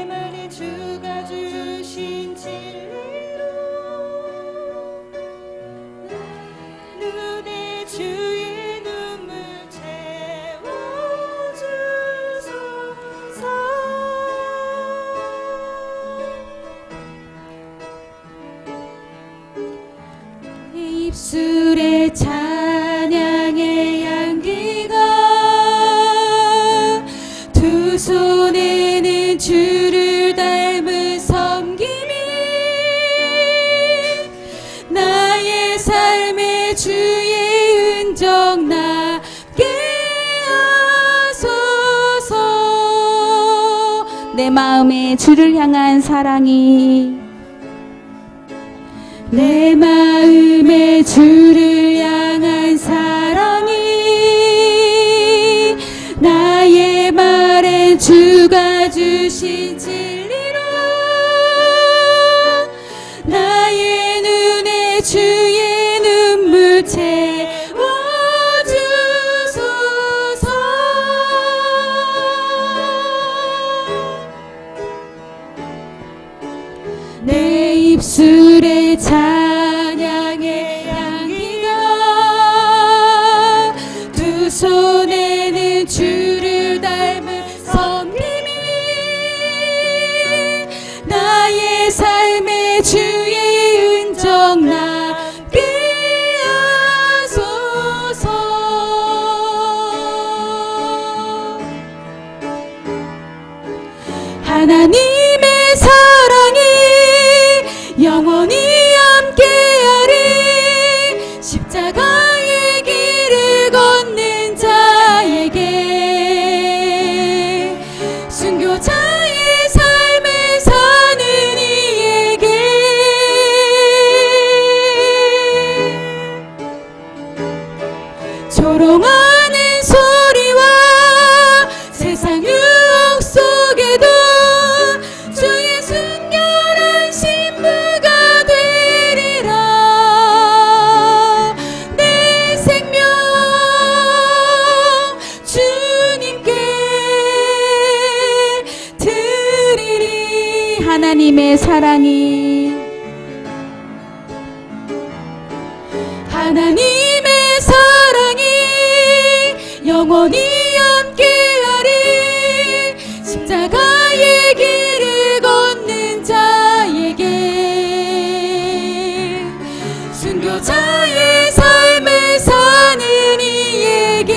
말에 주가 주신 진리로 눈에 주의 눈물 채워주소서. 입술에 찬양의 향기가 두 손에는 주를 닮은 섬김이 나의 삶에 주의 흔적 남게 하소서. 내 마음에 주를 향한 사랑이 내 마음에 주를 향한 사랑이 나의 말에 주가 주신 진리로 나의 눈에 주의 눈물 채워주소서. 내 입술에 찬양의 향기가 두 손에는 주를 닮은 섬김이 나의 삶에 주의 흔적 남게 하소서. 하나님의 사랑이 영원히 함께하리. 십자가의 길을 걷는 자에게 순교자의 삶을 사는 이에게 조롱하는 소리와 세상 유혹 속에도 주의 순결한 신부가 되리라. 내 생명 주님께 드리리. 하나님의 사랑이 하나님의 사랑이 영원히 함께하리. 십자가의 길을 걷는 자에게 순교자의 삶을 사는 이에게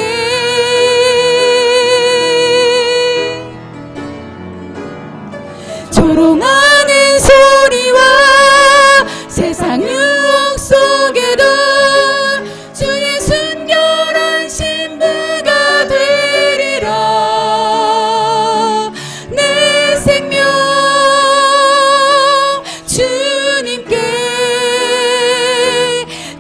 조롱하는 소리와 세상 유혹 속에도 주의 순결한 신부가 되리라. 내 생명 주님께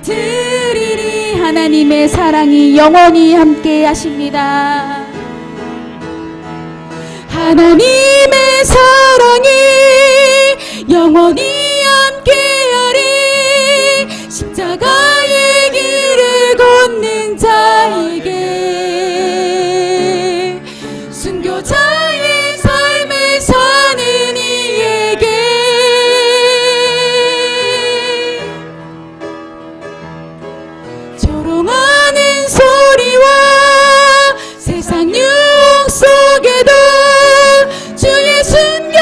드리리. 하나님의 사랑이 영원히 함께 하십니다. 하나님의 사랑이 영원히 함께하리. 십자가의 길을 걷는 자에게 순교자의 삶을 사는 이에게 조롱하는 소리와 세상 유혹 속에도 주의 순결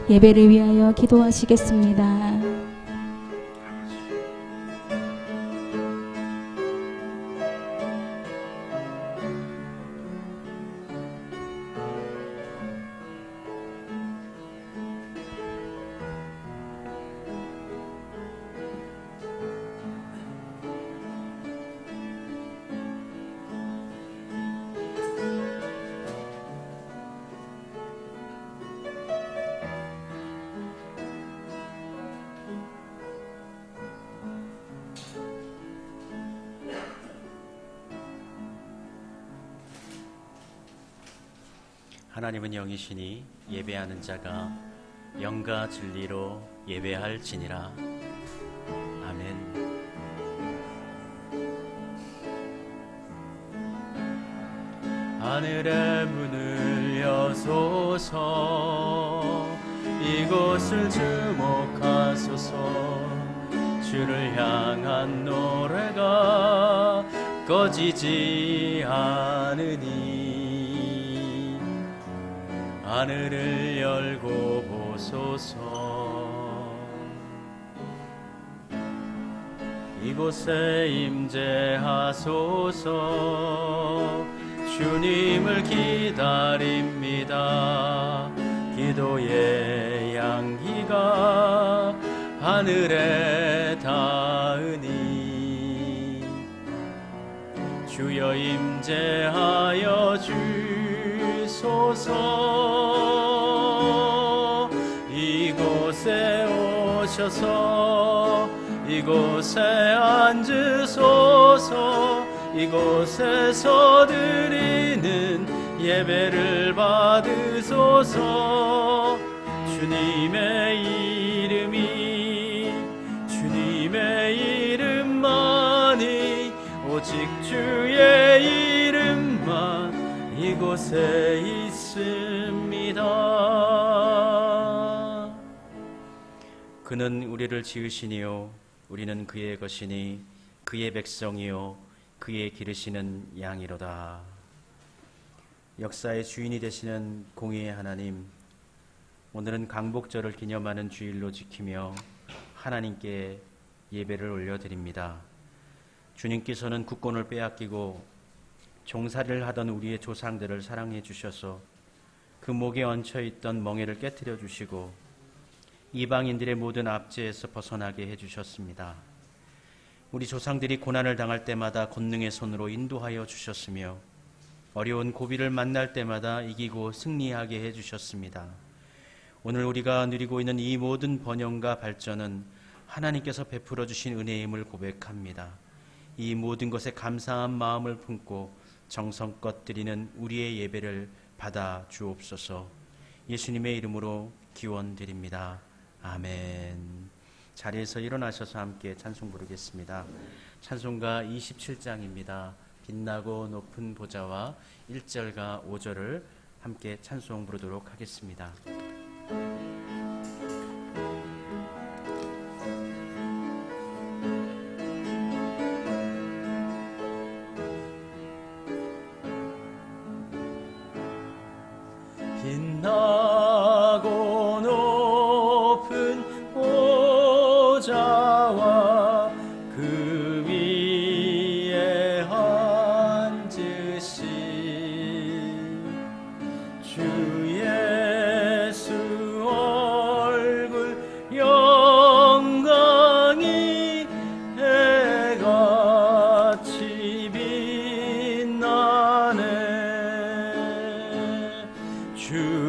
예배를 위하여 기도하시겠습니다. 하나님은 영이시니 예배하는 자가 영과 진리로 예배할지니라. 아멘. 하늘의 문을 여소서, 이곳을 주목하소서. 주를 향한 노래가 꺼지지 않으니 하늘을 열고 보소서. 이곳에 임재하소서. 주님을 기다립니다. 기도의 향기가 하늘에 닿으니 주여 임재하여 주소서. 이곳에 오셔서 이곳에 앉으소서. 이곳에서 드리는 예배를 받으소서. 주님의 이름만이, 오직 주의 이름만 이곳에 있습니다. 그는 우리를 지으시니요 우리는 그의 것이니 그의 백성이요 그의 기르시는 양이로다. 역사의 주인이 되시는 공의의 하나님, 오늘은 강복절을 기념하는 주일로 지키며 하나님께 예배를 올려드립니다. 주님께서는 국권을 빼앗기고 종살이를 하던 우리의 조상들을 사랑해 주셔서 그 목에 얹혀있던 멍에를 깨뜨려 주시고 이방인들의 모든 압제에서 벗어나게 해주셨습니다. 우리 조상들이 고난을 당할 때마다 권능의 손으로 인도하여 주셨으며 어려운 고비를 만날 때마다 이기고 승리하게 해주셨습니다. 오늘 우리가 누리고 있는 이 모든 번영과 발전은 하나님께서 베풀어 주신 은혜임을 고백합니다. 이 모든 것에 감사한 마음을 품고 정성껏 드리는 우리의 예배를 받아 주옵소서. 예수님의 이름으로 기원드립니다. 아멘. 자리에서 일어나셔서 함께 찬송 부르겠습니다. 찬송가 27장입니다. 빛나고 높은 보좌와 1절과 5절을 함께 찬송 부르도록 하겠습니다. 빛나고 높은 보좌와 그 위에 앉으신 주 예수 얼굴 영광이 해같이 빛나네.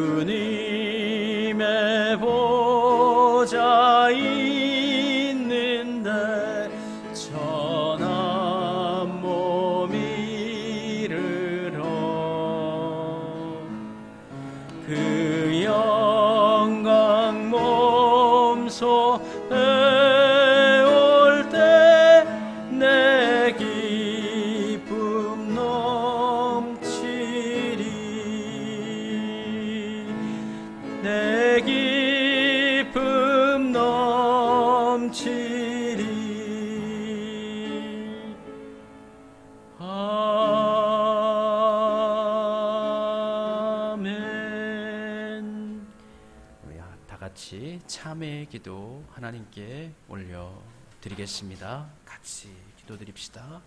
주님의 보좌 있는데 천한 몸 이르러 그 영광 몸소에 올 때 내 기쁨 넘치리. 내 기쁨 넘치리. 아멘. 우리 다 같이 참회의 기도 하나님께 올려드리겠습니다. 같이 기도드립시다.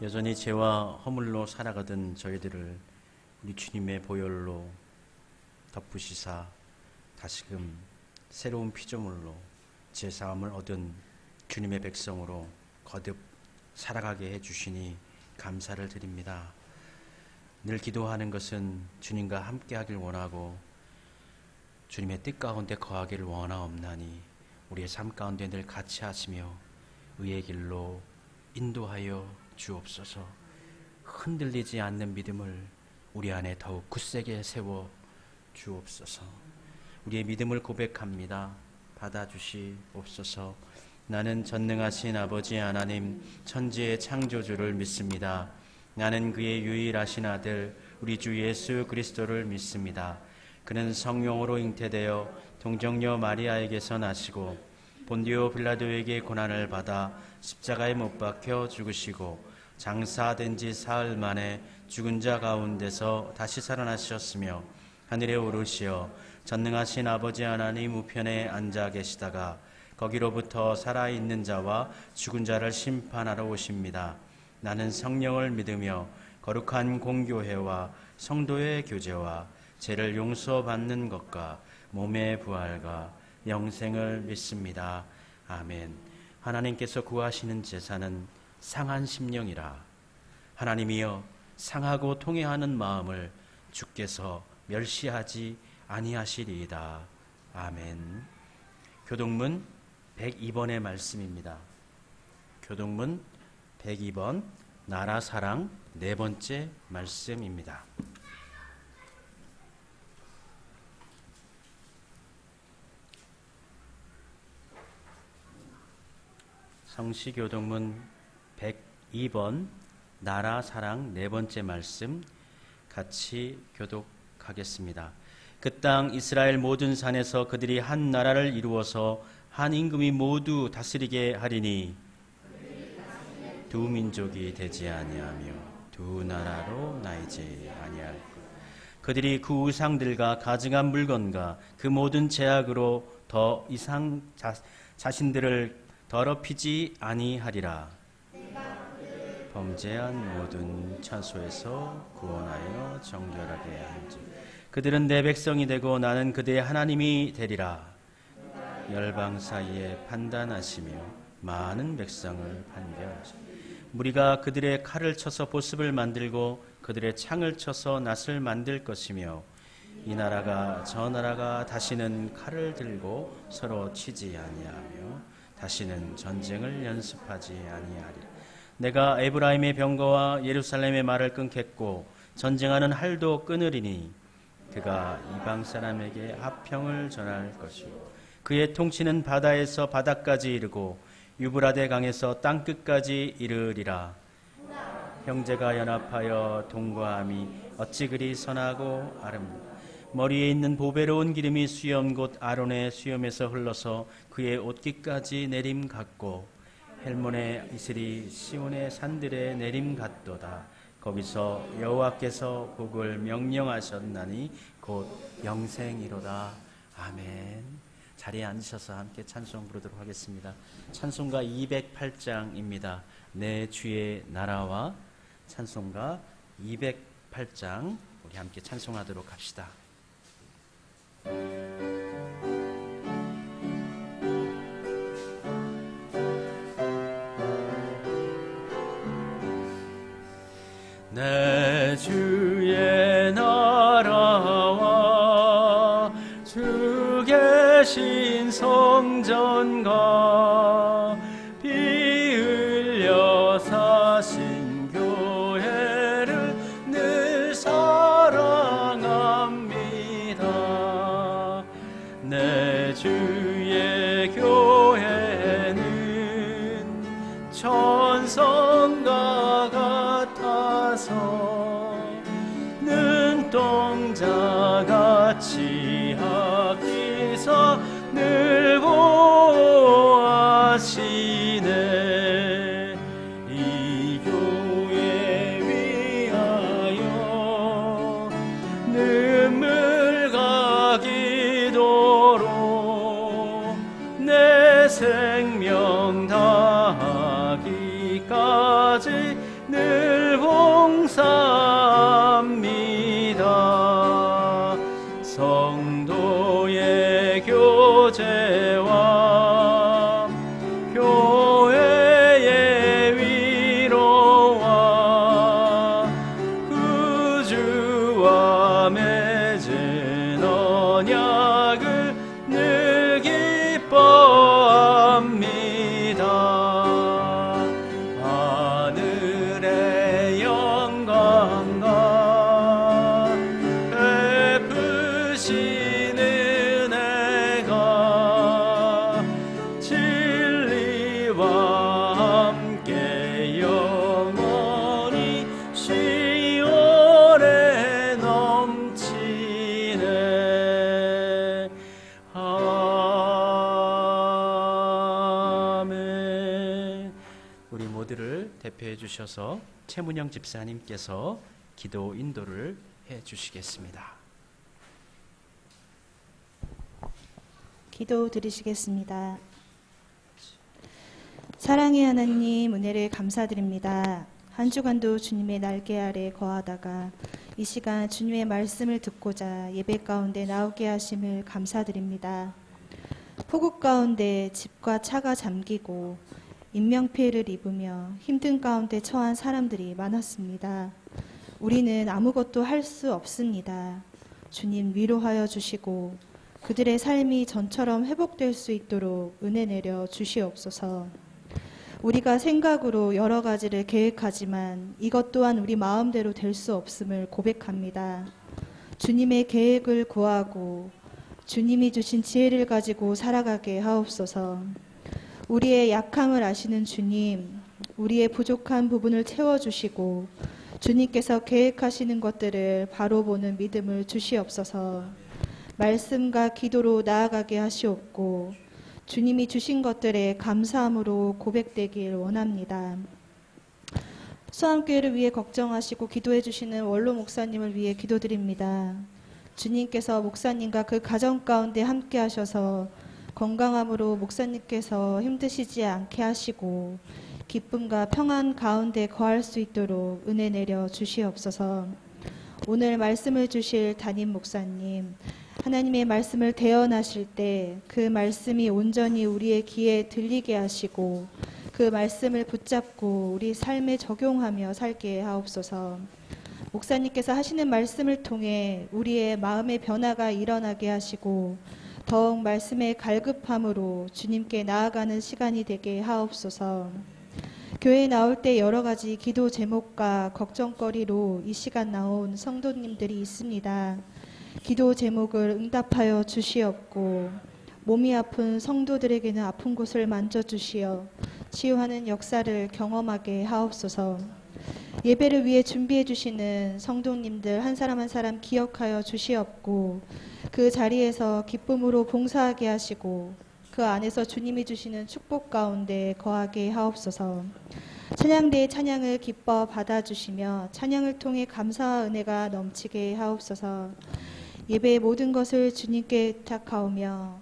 여전히 죄와 허물로 살아가던 저희들을 우리 주님의 보혈로 덮으시사 다시금 새로운 피조물로 제사함을 얻은 주님의 백성으로 거듭 살아가게 해주시니 감사를 드립니다. 늘 기도하는 것은 주님과 함께하길 원하고 주님의 뜻 가운데 거하기를 원하옵나니 우리의 삶 가운데 늘 같이 하시며 의의 길로 인도하여 주옵소서. 흔들리지 않는 믿음을 우리 안에 더욱 굳세게 세워 주옵소서. 우리의 믿음을 고백합니다. 받아주시옵소서. 나는 전능하신 아버지 하나님 천지의 창조주를 믿습니다. 나는 그의 유일하신 아들 우리 주 예수 그리스도를 믿습니다. 그는 성령으로 잉태되어 동정녀 마리아에게서 나시고 본디오 빌라도에게 고난을 받아 십자가에 못 박혀 죽으시고 장사된 지 사흘 만에 죽은 자 가운데서 다시 살아나셨으며 하늘에 오르시어 전능하신 아버지 하나님 우편에 앉아 계시다가 거기로부터 살아있는 자와 죽은 자를 심판하러 오십니다. 나는 성령을 믿으며 거룩한 공교회와 성도의 교제와 죄를 용서받는 것과 몸의 부활과 영생을 믿습니다. 아멘. 하나님께서 구하시는 제사는 상한 심령이라. 하나님이여 상하고 통회하는 마음을 주께서 멸시하지 아니하시리이다. 아멘. 교동문 102번의 말씀입니다. 교동문 102번 나라 사랑 네 번째 말씀입니다. 성시교동문 102번 나라 사랑 네 번째 말씀 같이 교독하겠습니다. 그 땅 이스라엘 모든 산에서 그들이 한 나라를 이루어서 한 임금이 모두 다스리게 하리니 두 민족이 되지 아니하며 두 나라로 나이지 아니할 것. 그들이 그 우상들과 가증한 물건과 그 모든 제약으로 더 이상 자신들을 더럽히지 아니하리라. 범죄한 모든 처소에서 구원하여 정결하게 한즉 그들은 내 백성이 되고 나는 그들의 하나님이 되리라. 열방 사이에 판단하시며 많은 백성을 판별하시며 무리가 그들의 칼을 쳐서 보습을 만들고 그들의 창을 쳐서 낫을 만들 것이며 이 나라가 저 나라가 다시는 칼을 들고 서로 치지 아니하며 다시는 전쟁을 연습하지 아니하리라. 내가 에브라임의 병거와 예루살렘의 말을 끊겠고 전쟁하는 활도 끊으리니 그가 이방 사람에게 화평을 전할 것이고 그의 통치는 바다에서 바다까지 이르고 유브라데 강에서 땅끝까지 이르리라. 형제가 연합하여 동거함이 어찌 그리 선하고 아름다워. 머리에 있는 보배로운 기름이 수염 곧 아론의 수염에서 흘러서 그의 옷깃까지 내림 같고 헬몬의 이슬이 시온의 산들에 내림 같도다. 거기서 여호와께서 복을 명령하셨나니 곧 영생이로다. 아멘. 자리에 앉으셔서 함께 찬송 부르도록 하겠습니다. 찬송가 208장입니다. 내 주의 나라와 찬송가 208장 우리 함께 찬송하도록 합시다. 주 계신 성전과 피 흘려 사신 교회를 늘 사랑합니다. 내 주의 교회는 천성과 같아서 눈동자같이 아끼사 늘 보호하시네. 이 교회 위하여 눈물과 기도로 내 생명 다하기까지 늘 봉사합니다. 성도의 교제와 교회의 위로와 구주와 맺은 언약을 늘 기뻐합니다. 하늘의 영광과 베푸신 은혜가 진리와 함께 영원히 시온에 넘치네. 아멘. 우리 모두를 대표해 주셔서 최문영 집사님께서 기도 인도를 해 주시겠습니다. 기도 드리시겠습니다. 사랑의 하나님, 은혜를 감사드립니다. 한 주간도 주님의 날개 아래 거하다가 이 시간 주님의 말씀을 듣고자 예배 가운데 나오게 하심을 감사드립니다. 폭우 가운데 집과 차가 잠기고 인명피해를 입으며 힘든 가운데 처한 사람들이 많았습니다. 우리는 아무것도 할 수 없습니다. 주님 위로하여 주시고 그들의 삶이 전처럼 회복될 수 있도록 은혜 내려 주시옵소서. 우리가 생각으로 여러 가지를 계획하지만 이것 또한 우리 마음대로 될 수 없음을 고백합니다. 주님의 계획을 구하고 주님이 주신 지혜를 가지고 살아가게 하옵소서. 우리의 약함을 아시는 주님, 우리의 부족한 부분을 채워주시고 주님께서 계획하시는 것들을 바로 보는 믿음을 주시옵소서. 말씀과 기도로 나아가게 하시옵고 주님이 주신 것들에 감사함으로 고백되길 원합니다. 수암교회를 위해 걱정하시고 기도해 주시는 원로 목사님을 위해 기도드립니다. 주님께서 목사님과 그 가정 가운데 함께 하셔서 건강함으로 목사님께서 힘드시지 않게 하시고 기쁨과 평안 가운데 거할 수 있도록 은혜 내려 주시옵소서. 오늘 말씀을 주실 담임 목사님, 하나님의 말씀을 대언하실 때 그 말씀이 온전히 우리의 귀에 들리게 하시고 그 말씀을 붙잡고 우리 삶에 적용하며 살게 하옵소서. 목사님께서 하시는 말씀을 통해 우리의 마음의 변화가 일어나게 하시고 더욱 말씀의 갈급함으로 주님께 나아가는 시간이 되게 하옵소서. 교회에 나올 때 여러 가지 기도 제목과 걱정거리로 이 시간 나온 성도님들이 있습니다. 기도 제목을 응답하여 주시옵고 몸이 아픈 성도들에게는 아픈 곳을 만져주시어 치유하는 역사를 경험하게 하옵소서. 예배를 위해 준비해 주시는 성도님들 한 사람 한 사람 기억하여 주시옵고 그 자리에서 기쁨으로 봉사하게 하시고 그 안에서 주님이 주시는 축복 가운데 거하게 하옵소서. 찬양대의 찬양을 기뻐 받아주시며 찬양을 통해 감사와 은혜가 넘치게 하옵소서. 예배의 모든 것을 주님께 부탁하오며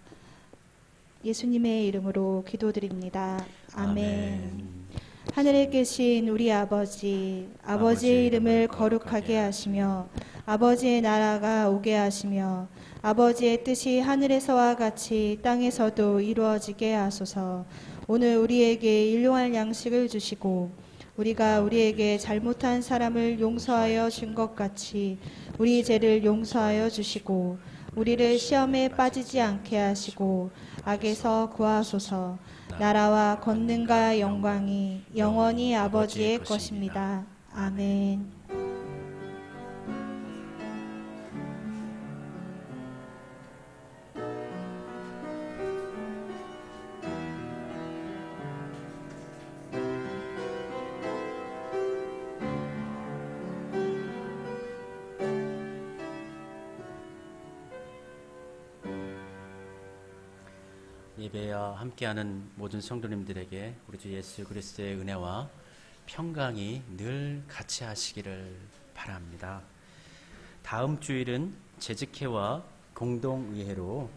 예수님의 이름으로 기도드립니다. 아멘. 하늘에 계신 우리 아버지, 아버지의 이름을 거룩하게 하시며 아버지의 나라가 오게 하시며 아버지의 뜻이 하늘에서와 같이 땅에서도 이루어지게 하소서. 오늘 우리에게 일용할 양식을 주시고 우리가 우리에게 잘못한 사람을 용서하여 준 것 같이 우리 죄를 용서하여 주시고 우리를 시험에 빠지지 않게 하시고 악에서 구하소서. 나라와 권능과 영광이 영원히 아버지의 것입니다. 아멘. 예배와 함께하는 모든 성도님들에게 우리 주 예수 그리스도의 은혜와 평강이 늘 같이 하시기를 바랍니다. 다음 주일은 재직회와 공동의회로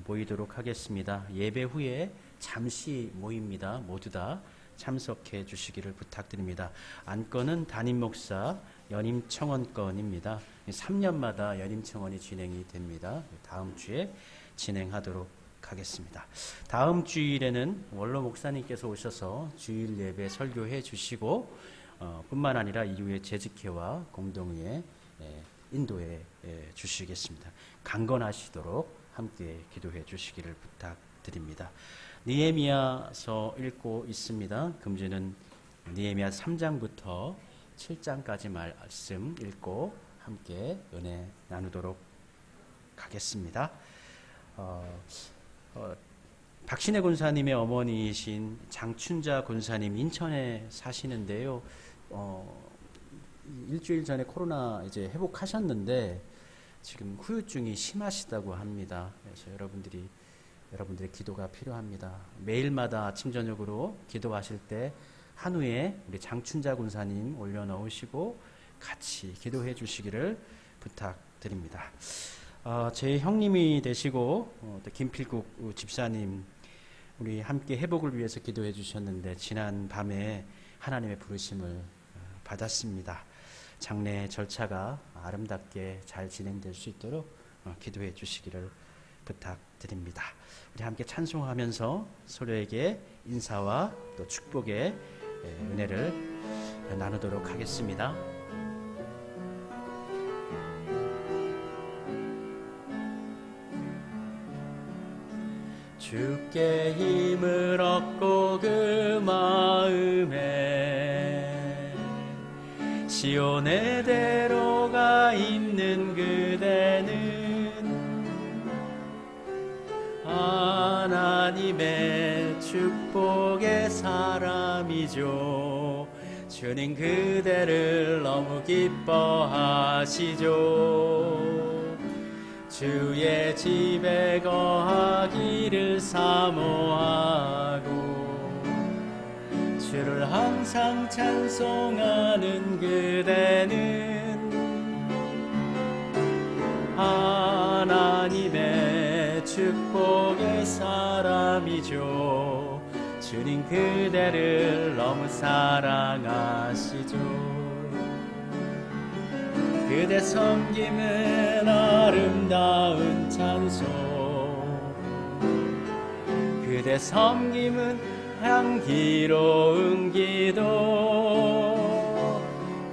모이도록 하겠습니다. 예배 후에 잠시 모입니다. 모두 다 참석해 주시기를 부탁드립니다. 안건은 담임 목사 연임 청원건입니다. 3년마다 연임 청원이 진행이 됩니다. 다음 주에 진행하도록 하겠습니다. 다음 주일에는 원로 목사님께서 오셔서 주일 예배 설교해 주시고 뿐만 아니라 이후에 재직회와 공동의회 인도해 주시겠습니다. 강건하시도록 함께 기도해 주시기를 부탁드립니다. 느헤미야서 읽고 있습니다. 금주는 느헤미야 3장부터 7장까지 말씀 읽고 함께 은혜 나누도록 하겠습니다. 박신혜 권사님의 어머니이신 장춘자 권사님 인천에 사시는데요. 일주일 전에 코로나 이제 회복하셨는데 지금 후유증이 심하시다고 합니다. 그래서 여러분들의 기도가 필요합니다. 매일마다 아침 저녁으로 기도하실 때 한우에 우리 장춘자 권사님 올려놓으시고 같이 기도해 주시기를 부탁드립니다. 제 형님이 되시고 또 김필국 집사님 우리 함께 회복을 위해서 기도해 주셨는데 지난 밤에 하나님의 부르심을 받았습니다. 장례 절차가 아름답게 잘 진행될 수 있도록 기도해 주시기를 부탁드립니다. 우리 함께 찬송하면서 서로에게 인사와 또 축복의 은혜를 나누도록 하겠습니다. 주께 힘을 얻고 그 마음에 시온의 대로가 있는 그대는 하나님의 축복의 사람이죠. 주님 그대를 너무 기뻐하시죠. 주의 집에 거하기를 사모하고 주를 항상 찬송하는 그대는 하나님의 축복의 사람이죠. 주님 그대를 너무 사랑하시죠. 그대 섬김은 아름다운 찬송, 그대 섬김은 향기로운 기도.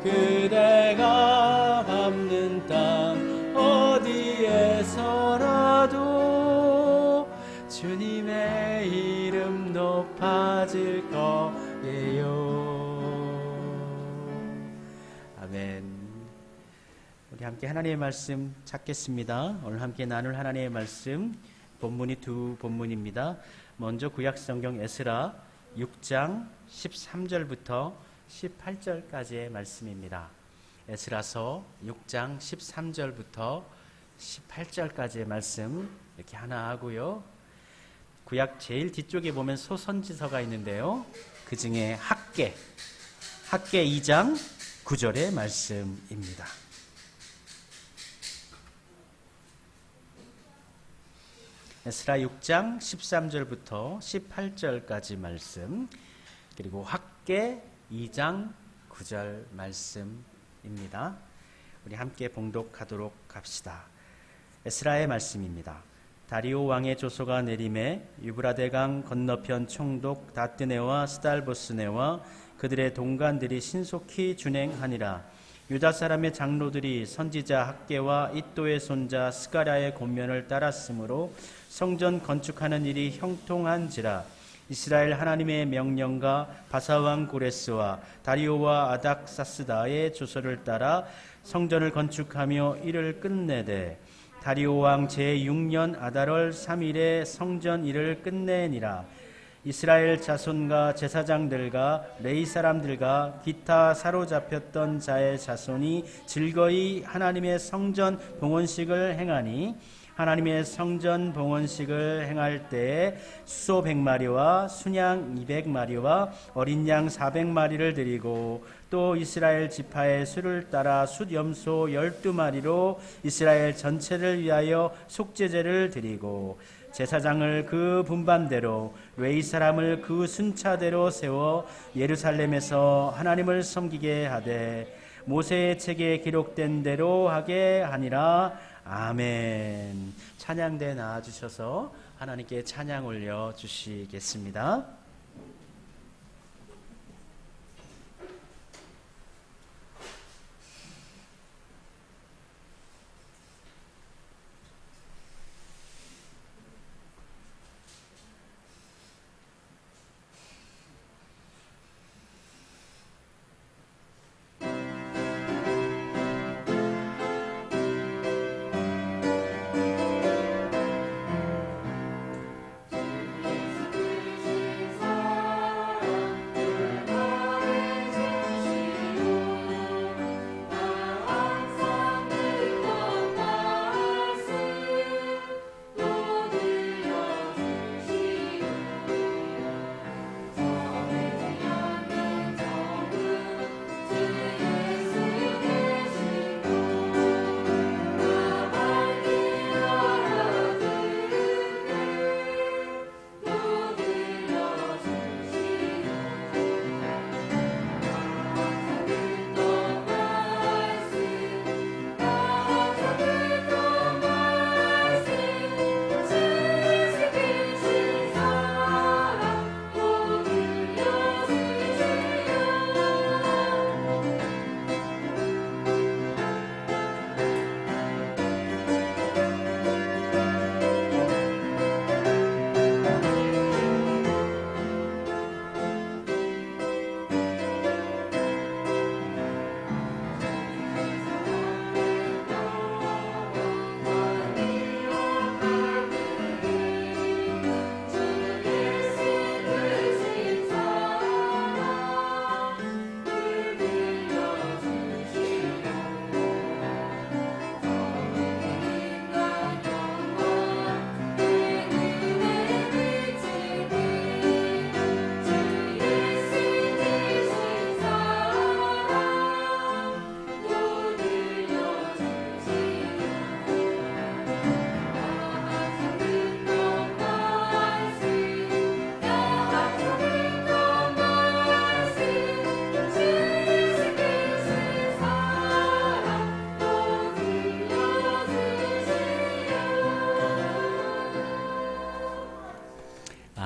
그대가 밟는 땅 어디에서라도 주님의 이름 높아질 거예요. 아멘. 우리 함께 하나님의 말씀 찾겠습니다. 오늘 함께 나눌 하나님의 말씀 본문이 두 본문입니다. 먼저 구약성경 에스라 6장 13절부터 18절까지의 말씀입니다. 에스라서 6장 13절부터 18절까지의 말씀 이렇게 하나 하고요. 구약 제일 뒤쪽에 보면 소선지서가 있는데요. 그 중에 학개 2장 9절의 말씀입니다. 에스라 6장 13절부터 18절까지 말씀, 그리고 학개 2장 9절 말씀입니다. 우리 함께 봉독하도록 합시다. 에스라의 말씀입니다. 다리오 왕의 조소가 내림에 유브라데강 건너편 총독 다뜨네와 스달보스네와 그들의 동관들이 신속히 준행하니라. 유다 사람의 장로들이 선지자 학개와 이도의 손자 스가랴의 권면을 따랐으므로 성전 건축하는 일이 형통한지라. 이스라엘 하나님의 명령과 바사왕 고레스와 다리오와 아닥사스다의 조서를 따라 성전을 건축하며 이를 끝내되 다리오 왕 제6년 아달월 3일에 성전 일을 끝내니라. 이스라엘 자손과 제사장들과 레위 사람들과 기타 사로잡혔던 자의 자손이 즐거이 하나님의 성전 봉헌식을 행하니 하나님의 성전 봉헌식을 행할 때에 수소 100마리와 순양 200마리와 어린 양 400마리를 드리고 또 이스라엘 지파의 수를 따라 숫염소 12마리로 이스라엘 전체를 위하여 속죄제를 드리고 제사장을 그 분반대로 레위 사람을 그 순차대로 세워 예루살렘에서 하나님을 섬기게 하되 모세의 책에 기록된 대로 하게 하니라. 아멘. 찬양대 나와주셔서 하나님께 찬양 올려 주시겠습니다.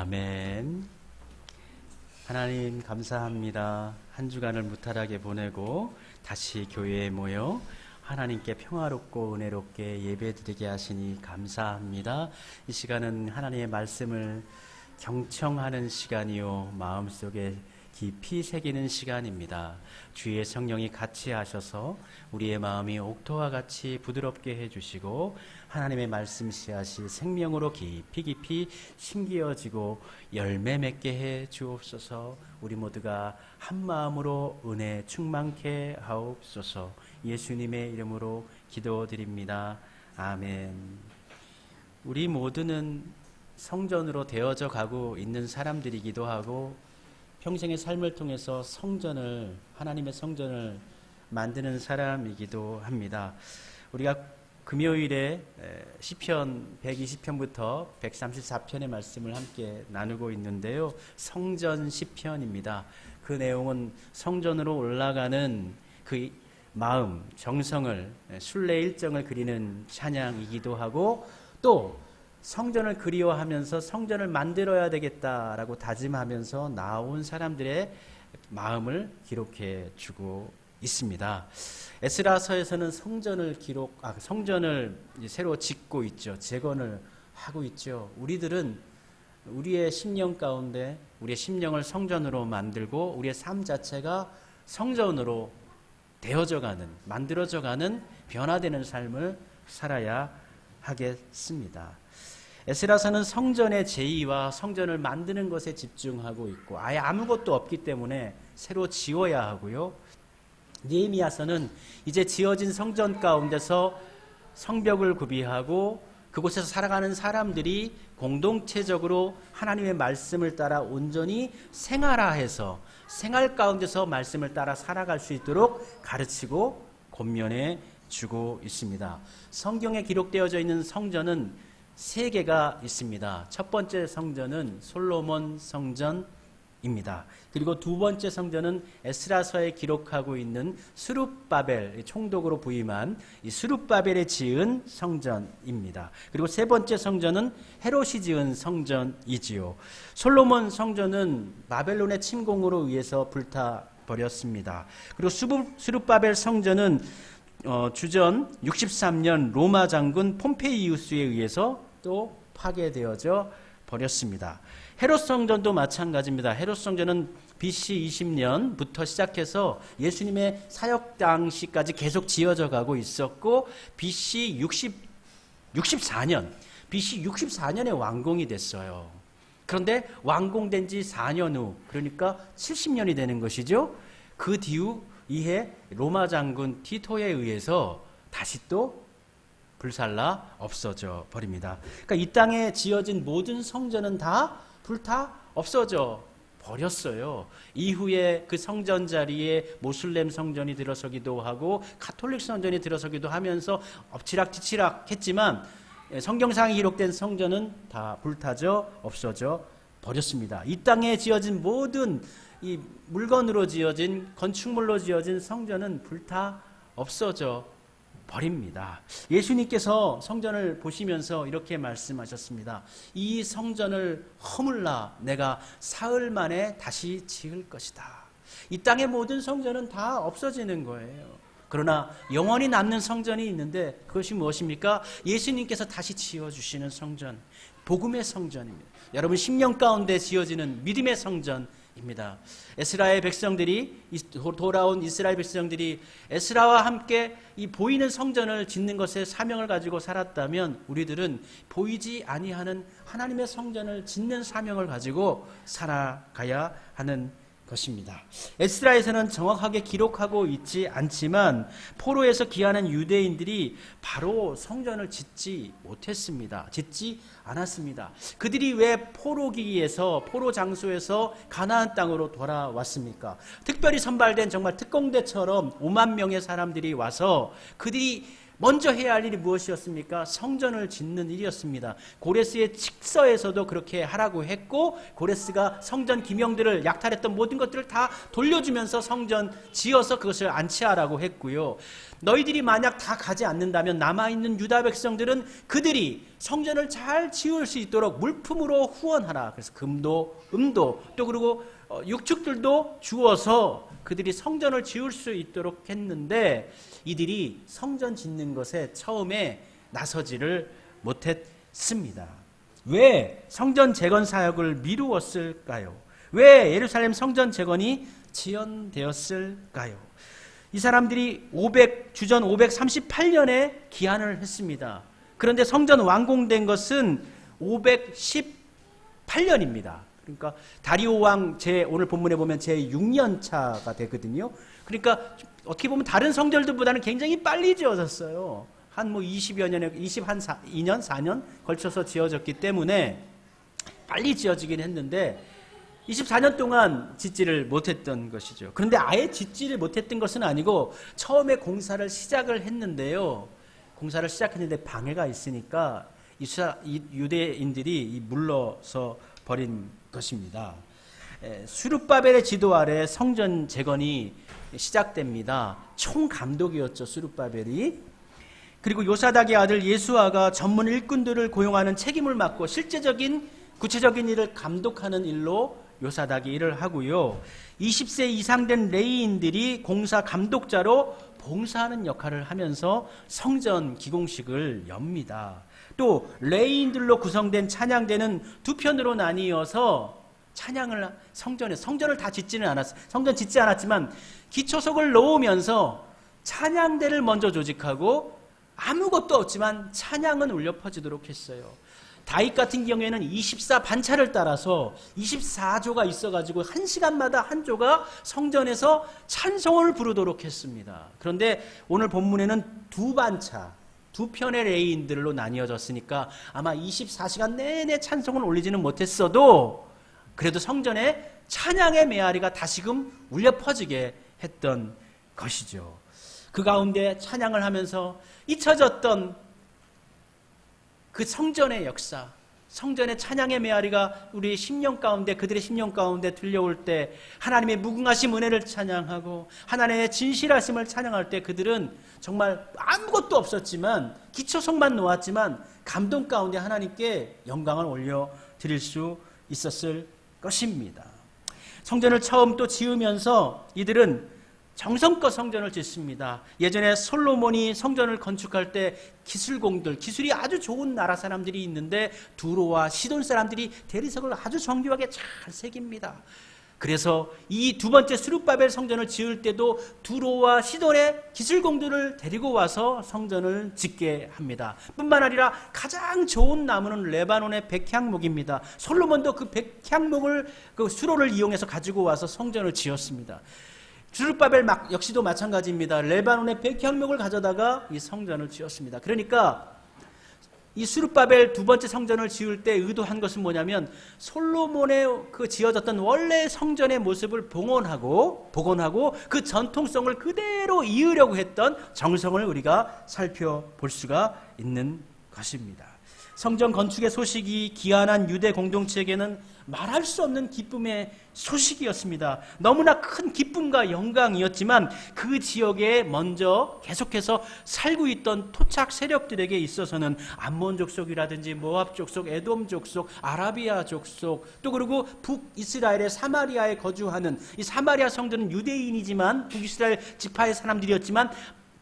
아멘. 하나님 감사합니다. 한 주간을 무탈하게 보내고 다시 교회에 모여 하나님께 평화롭고 은혜롭게 예배드리게 하시니 감사합니다. 이 시간은 하나님의 말씀을 경청하는 시간이요 마음속에 깊이 새기는 시간입니다. 주의 성령이 같이 하셔서 우리의 마음이 옥토와 같이 부드럽게 해주시고 하나님의 말씀 씨앗이 생명으로 깊이 심기어지고 열매 맺게 해 주옵소서. 우리 모두가 한 마음으로 은혜 충만케 하옵소서. 예수님의 이름으로 기도드립니다. 아멘. 우리 모두는 성전으로 되어져 가고 있는 사람들이기도 하고 평생의 삶을 통해서 하나님의 성전을 만드는 사람이기도 합니다. 우리가 금요일에 시편 120편부터 134편의 말씀을 함께 나누고 있는데요. 성전 시편입니다. 그 내용은 성전으로 올라가는 그 마음, 정성을, 순례 일정을 그리는 찬양이기도 하고 또 성전을 그리워하면서 성전을 만들어야 되겠다라고 다짐하면서 나온 사람들의 마음을 기록해 주고 있습니다. 에스라서에서는 성전을 이제 새로 짓고 있죠. 재건을 하고 있죠. 우리들은 우리의 심령 가운데 우리의 심령을 성전으로 만들고 우리의 삶 자체가 성전으로 되어져가는, 만들어져가는 변화되는 삶을 살아야 하겠습니다. 에스라서는 성전의 제의와 성전을 만드는 것에 집중하고 있고 아예 아무것도 없기 때문에 새로 지어야 하고요. 느헤미야서는 이제 지어진 성전 가운데서 성벽을 구비하고 그곳에서 살아가는 사람들이 공동체적으로 하나님의 말씀을 따라 온전히 생활화해서 생활 가운데서 말씀을 따라 살아갈 수 있도록 가르치고 권면해 주고 있습니다. 성경에 기록되어져 있는 성전은 3개가 있습니다. 첫 번째 성전은 솔로몬 성전입니다. 그리고 두 번째 성전은 에스라서에 기록하고 있는 스룹바벨, 총독으로 부임한 이 스룹바벨에 지은 성전입니다. 그리고 세 번째 성전은 헤롯이 지은 성전이지요. 솔로몬 성전은 바벨론의 침공으로 의해서 불타버렸습니다. 그리고 스룹바벨 성전은 주전 63년 로마 장군 폼페이우스에 의해서 또 파괴되어져 버렸습니다. 헤롯 성전도 마찬가지입니다. 헤롯 성전은 BC 20년부터 시작해서 예수님의 사역 당시까지 계속 지어져 가고 있었고 BC 64년에 완공이 됐어요. 그런데 완공된 지 4년 후, 그러니까 70년이 되는 것이죠. 그 뒤후 이해 로마 장군 티토에 의해서 다시 또 불살라 없어져 버립니다. 그러니까 이 땅에 지어진 모든 성전은 다 불타 없어져 버렸어요. 이후에 그 성전 자리에 모슬렘 성전이 들어서기도 하고 가톨릭 성전이 들어서기도 하면서 엎치락뒤치락 했지만 성경상에 기록된 성전은 다 불타져 없어져 버렸습니다. 이 땅에 지어진 모든 이 물건으로 지어진 건축물로 지어진 성전은 불타 없어져 버립니다. 예수님께서 성전을 보시면서 이렇게 말씀하셨습니다. 이 성전을 허물라 내가 사흘 만에 다시 지을 것이다. 이 땅의 모든 성전은 다 없어지는 거예요. 그러나 영원히 남는 성전이 있는데 그것이 무엇입니까? 예수님께서 다시 지어주시는 성전, 복음의 성전입니다. 여러분 심령 가운데 지어지는 믿음의 성전입니다. 에스라의 백성들이, 돌아온 이스라엘 백성들이 에스라와 함께 이 보이는 성전을 짓는 것에 사명을 가지고 살았다면 우리들은 보이지 아니하는 하나님의 성전을 짓는 사명을 가지고 살아가야 하는 것입니다. 에스라에서는 정확하게 기록하고 있지 않지만 포로에서 귀환한 유대인들이 바로 성전을 짓지 못했습니다. 짓지 않았습니다. 그들이 왜 포로기에서 포로 장소에서 가나안 땅으로 돌아왔습니까? 특별히 선발된 정말 특공대처럼 5만 명의 사람들이 와서 그들이 먼저 해야 할 일이 무엇이었습니까? 성전을 짓는 일이었습니다. 고레스의 칙서에서도 그렇게 하라고 했고 고레스가 성전 기명들을 약탈했던 모든 것들을 다 돌려주면서 성전 지어서 그것을 안치하라고 했고요. 너희들이 만약 다 가지 않는다면 남아있는 유다 백성들은 그들이 성전을 잘 지을 수 있도록 물품으로 후원하라. 그래서 금도 음도 또 그리고 육축들도 주어서 그들이 성전을 지을 수 있도록 했는데 이들이 성전 짓는 것에 처음에 나서지를 못했습니다. 왜 성전 재건 사역을 미루었을까요? 왜 예루살렘 성전 재건이 지연되었을까요? 이 사람들이 주전 538년에 기한을 했습니다. 그런데 성전 완공된 것은 518년입니다. 그러니까 다리오 왕 오늘 본문에 보면 제6년 차가 되거든요. 그러니까 어떻게 보면 다른 성전들보다는 굉장히 빨리 지어졌어요. 한 20여 년에 2년, 4년 걸쳐서 지어졌기 때문에 빨리 지어지긴 했는데 24년 동안 짓지를 못했던 것이죠. 그런데 아예 짓지를 못했던 것은 아니고 처음에 공사를 시작을 했는데요. 공사를 시작했는데 방해가 있으니까 이 유대인들이 물러서 버린 것입니다. 수룹바벨의 지도 아래 성전 재건이 시작됩니다. 총감독이었죠, 수룹바벨이. 그리고 요사닥의 아들 예수아가 전문 일꾼들을 고용하는 책임을 맡고 구체적인 일을 감독하는 일로 요사닥이 일을 하고요. 20세 이상 된 레위인들이 공사 감독자로 봉사하는 역할을 하면서 성전 기공식을 엽니다. 또 레위인들로 구성된 찬양대는 두 편으로 나뉘어서 찬양을 성전을 다 짓지는 않았어요. 성전 짓지 않았지만 기초석을 놓으면서 찬양대를 먼저 조직하고 아무것도 없지만 찬양은 울려 퍼지도록 했어요. 다윗 같은 경우에는 24반차를 따라서 24조가 있어가지고 1시간마다 한 조가 성전에서 찬송을 부르도록 했습니다. 그런데 오늘 본문에는 2반차, 2편의 레위인들로 나뉘어졌으니까 아마 24시간 내내 찬송을 올리지는 못했어도 그래도 성전에 찬양의 메아리가 다시금 울려 퍼지게 했던 것이죠. 그 가운데 찬양을 하면서 잊혀졌던 그 성전의 역사, 성전의 찬양의 메아리가 우리 심령 가운데, 그들의 심령 가운데 들려올 때 하나님의 무궁하신 은혜를 찬양하고 하나님의 진실하심을 찬양할 때 그들은 정말 아무것도 없었지만 기초석만 놓았지만 감동 가운데 하나님께 영광을 올려드릴 수 있었을 것입니다. 성전을 처음 또 지으면서 이들은 정성껏 성전을 짓습니다. 예전에 솔로몬이 성전을 건축할 때 기술이 아주 좋은 나라 사람들이 있는데 두로와 시돈 사람들이 대리석을 아주 정교하게 잘 새깁니다. 그래서 이 두 번째 스룹바벨 성전을 지을 때도 두로와 시돈의 기술공들을 데리고 와서 성전을 짓게 합니다. 뿐만 아니라 가장 좋은 나무는 레바논의 백향목입니다. 솔로몬도 그 백향목을 그 수로를 이용해서 가지고 와서 성전을 지었습니다. 스룹바벨 역시도 마찬가지입니다. 레바논의 백향목을 가져다가 이 성전을 지었습니다. 그러니까 이 스룹바벨 두 번째 성전을 지을 때 의도한 것은 뭐냐면 솔로몬의 그 지어졌던 원래 성전의 모습을 복원하고 그 전통성을 그대로 이으려고 했던 정성을 우리가 살펴볼 수가 있는 것입니다. 성전 건축의 소식이 기한한 유대 공동체에게는 말할 수 없는 기쁨의 소식이었습니다. 너무나 큰 기쁨과 영광이었지만 그 지역에 먼저 계속해서 살고 있던 토착 세력들에게 있어서는 암몬 족속이라든지 모압 족속, 에돔 족속, 아라비아 족속, 또 그리고 북이스라엘의 사마리아에 거주하는 이 사마리아 성전은 유대인이지만 북이스라엘 지파의 사람들이었지만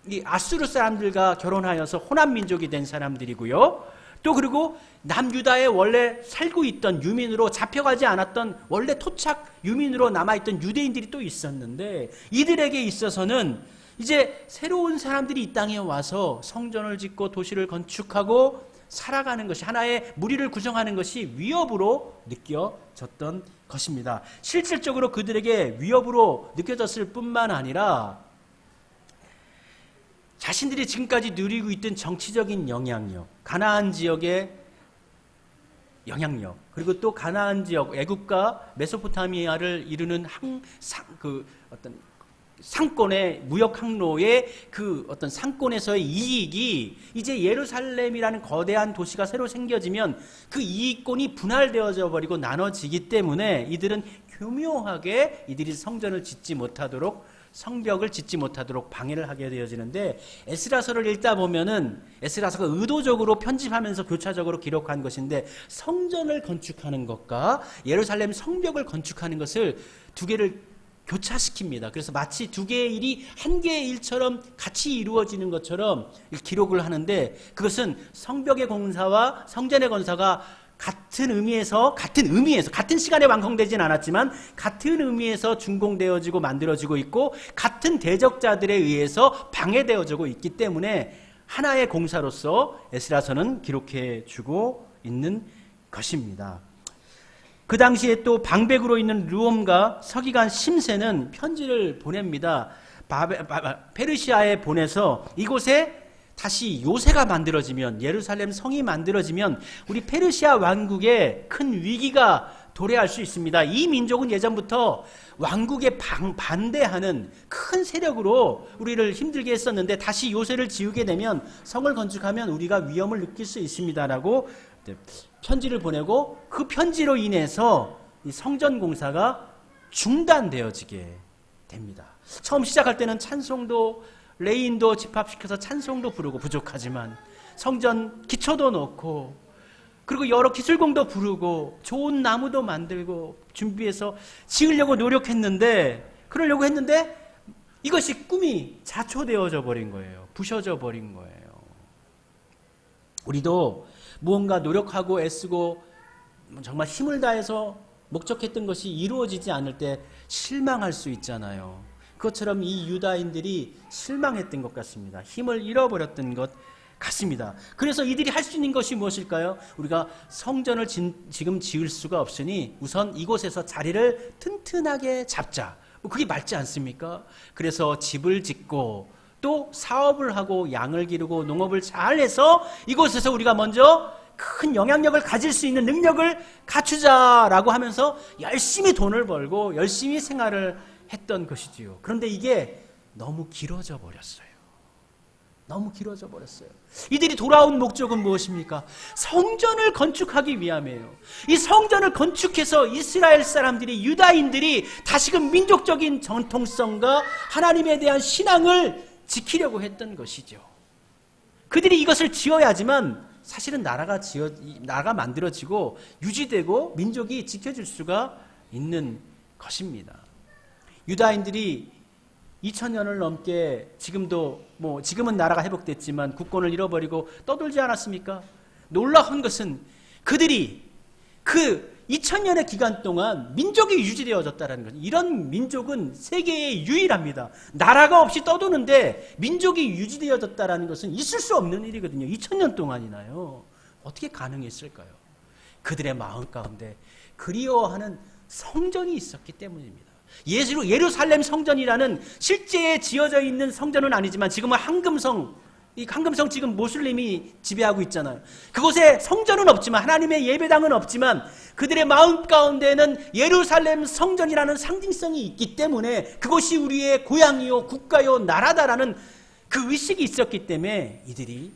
이 아수르 사람들과 결혼하여서 호남 민족이 된 사람들이고요. 또 그리고 남유다에 원래 살고 있던 유민으로 잡혀가지 않았던 원래 토착 유민으로 남아있던 유대인들이 또 있었는데 이들에게 있어서는 이제 새로운 사람들이 이 땅에 와서 성전을 짓고 도시를 건축하고 살아가는 것이 하나의 무리를 구성하는 것이 위협으로 느껴졌던 것입니다. 실질적으로 그들에게 위협으로 느껴졌을 뿐만 아니라 자신들이 지금까지 누리고 있던 정치적인 영향력, 가나안 지역의 영향력, 그리고 또 가나안 지역, 애굽과 메소포타미아를 이루는 어떤 상권의 무역 항로의 그 어떤 상권에서의 이익이 이제 예루살렘이라는 거대한 도시가 새로 생겨지면 그 이익권이 분할되어져 버리고 나눠지기 때문에 이들은 교묘하게 이들이 성전을 짓지 못하도록 성벽을 짓지 못하도록 방해를 하게 되어지는데 에스라서를 읽다 보면은 에스라서가 의도적으로 편집하면서 교차적으로 기록한 것인데 성전을 건축하는 것과 예루살렘 성벽을 건축하는 것을 두 개를 교차시킵니다. 그래서 마치 두 개의 일이 한 개의 일처럼 같이 이루어지는 것처럼 기록을 하는데 그것은 성벽의 공사와 성전의 건사가 같은 의미에서 같은 시간에 완성되진 않았지만 같은 의미에서 준공되어지고 만들어지고 있고 같은 대적자들에 의해서 방해되어지고 있기 때문에 하나의 공사로서 에스라서는 기록해 주고 있는 것입니다. 그 당시에 또 방백으로 있는 르홈과 서기관 심세는 편지를 보냅니다. 페르시아에 보내서 이곳에 다시 요새가 만들어지면 예루살렘 성이 만들어지면 우리 페르시아 왕국에 큰 위기가 도래할 수 있습니다. 이 민족은 예전부터 왕국에 반대하는 큰 세력으로 우리를 힘들게 했었는데 다시 요새를 지우게 되면 성을 건축하면 우리가 위험을 느낄 수 있습니다라고 편지를 보내고 그 편지로 인해서 이 성전 공사가 중단되어지게 됩니다. 처음 시작할 때는 찬송도 레인도 집합시켜서 찬송도 부르고 부족하지만 성전 기초도 놓고 그리고 여러 기술공도 부르고 좋은 나무도 만들고 준비해서 지으려고 그러려고 했는데 이것이 꿈이 자초되어져 버린 거예요. 부셔져 버린 거예요. 우리도 무언가 노력하고 애쓰고 정말 힘을 다해서 목적했던 것이 이루어지지 않을 때 실망할 수 있잖아요. 그것처럼 이 유다인들이 실망했던 것 같습니다. 힘을 잃어버렸던 것 같습니다. 그래서 이들이 할 수 있는 것이 무엇일까요? 우리가 성전을 지금 지을 수가 없으니 우선 이곳에서 자리를 튼튼하게 잡자. 그게 맞지 않습니까? 그래서 집을 짓고 또 사업을 하고 양을 기르고 농업을 잘해서 이곳에서 우리가 먼저 큰 영향력을 가질 수 있는 능력을 갖추자라고 하면서 열심히 돈을 벌고 열심히 생활을 했던 것이지요. 그런데 이게 너무 길어져 버렸어요. 너무 길어져 버렸어요. 이들이 돌아온 목적은 무엇입니까? 성전을 건축하기 위함이에요. 이 성전을 건축해서 이스라엘 사람들이, 유다인들이 다시금 민족적인 전통성과 하나님에 대한 신앙을 지키려고 했던 것이죠. 그들이 이것을 지어야지만 사실은 나라가 만들어지고 유지되고 민족이 지켜질 수가 있는 것입니다. 유다인들이 2000년을 넘게 지금은 나라가 회복됐지만 국권을 잃어버리고 떠돌지 않았습니까? 놀라운 것은 그들이 그 2000년의 기간 동안 민족이 유지되어졌다는 것. 이런 민족은 세계에 유일합니다. 나라가 없이 떠도는데 민족이 유지되어졌다는 것은 있을 수 없는 일이거든요. 2000년 동안이나요. 어떻게 가능했을까요? 그들의 마음 가운데 그리워하는 성전이 있었기 때문입니다. 예루살렘 성전이라는 실제 지어져 있는 성전은 아니지만 지금은 황금성, 이 황금성 지금 모슬림이 지배하고 있잖아요. 그곳에 성전은 없지만, 하나님의 예배당은 없지만 그들의 마음 가운데는 예루살렘 성전이라는 상징성이 있기 때문에 그것이 우리의 고향이요 국가요 나라다라는 그 의식이 있었기 때문에 이들이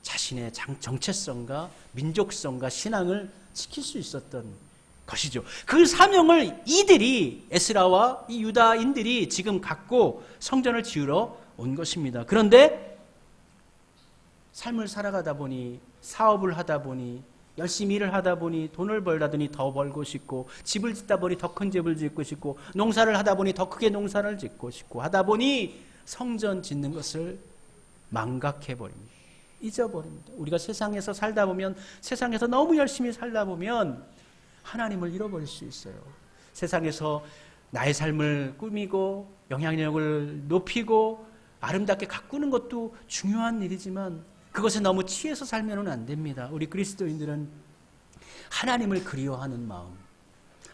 자신의 정체성과 민족성과 신앙을 지킬 수 있었던 것이죠. 그 사명을 이들이, 에스라와 이 유다인들이 지금 갖고 성전을 지으러 온 것입니다. 그런데 삶을 살아가다 보니, 사업을 하다 보니, 열심히 일을 하다 보니, 돈을 벌다 보니 더 벌고 싶고, 집을 짓다 보니 더 큰 집을 짓고 싶고, 농사를 하다 보니 더 크게 농사를 짓고 싶고 하다 보니 성전 짓는 것을 망각해버립니다. 잊어버립니다. 우리가 세상에서 살다 보면, 세상에서 너무 열심히 살다 보면 하나님을 잃어버릴 수 있어요. 세상에서 나의 삶을 꾸미고 영향력을 높이고 아름답게 가꾸는 것도 중요한 일이지만 그것에 너무 취해서 살면은 안 됩니다. 우리 그리스도인들은 하나님을 그리워하는 마음,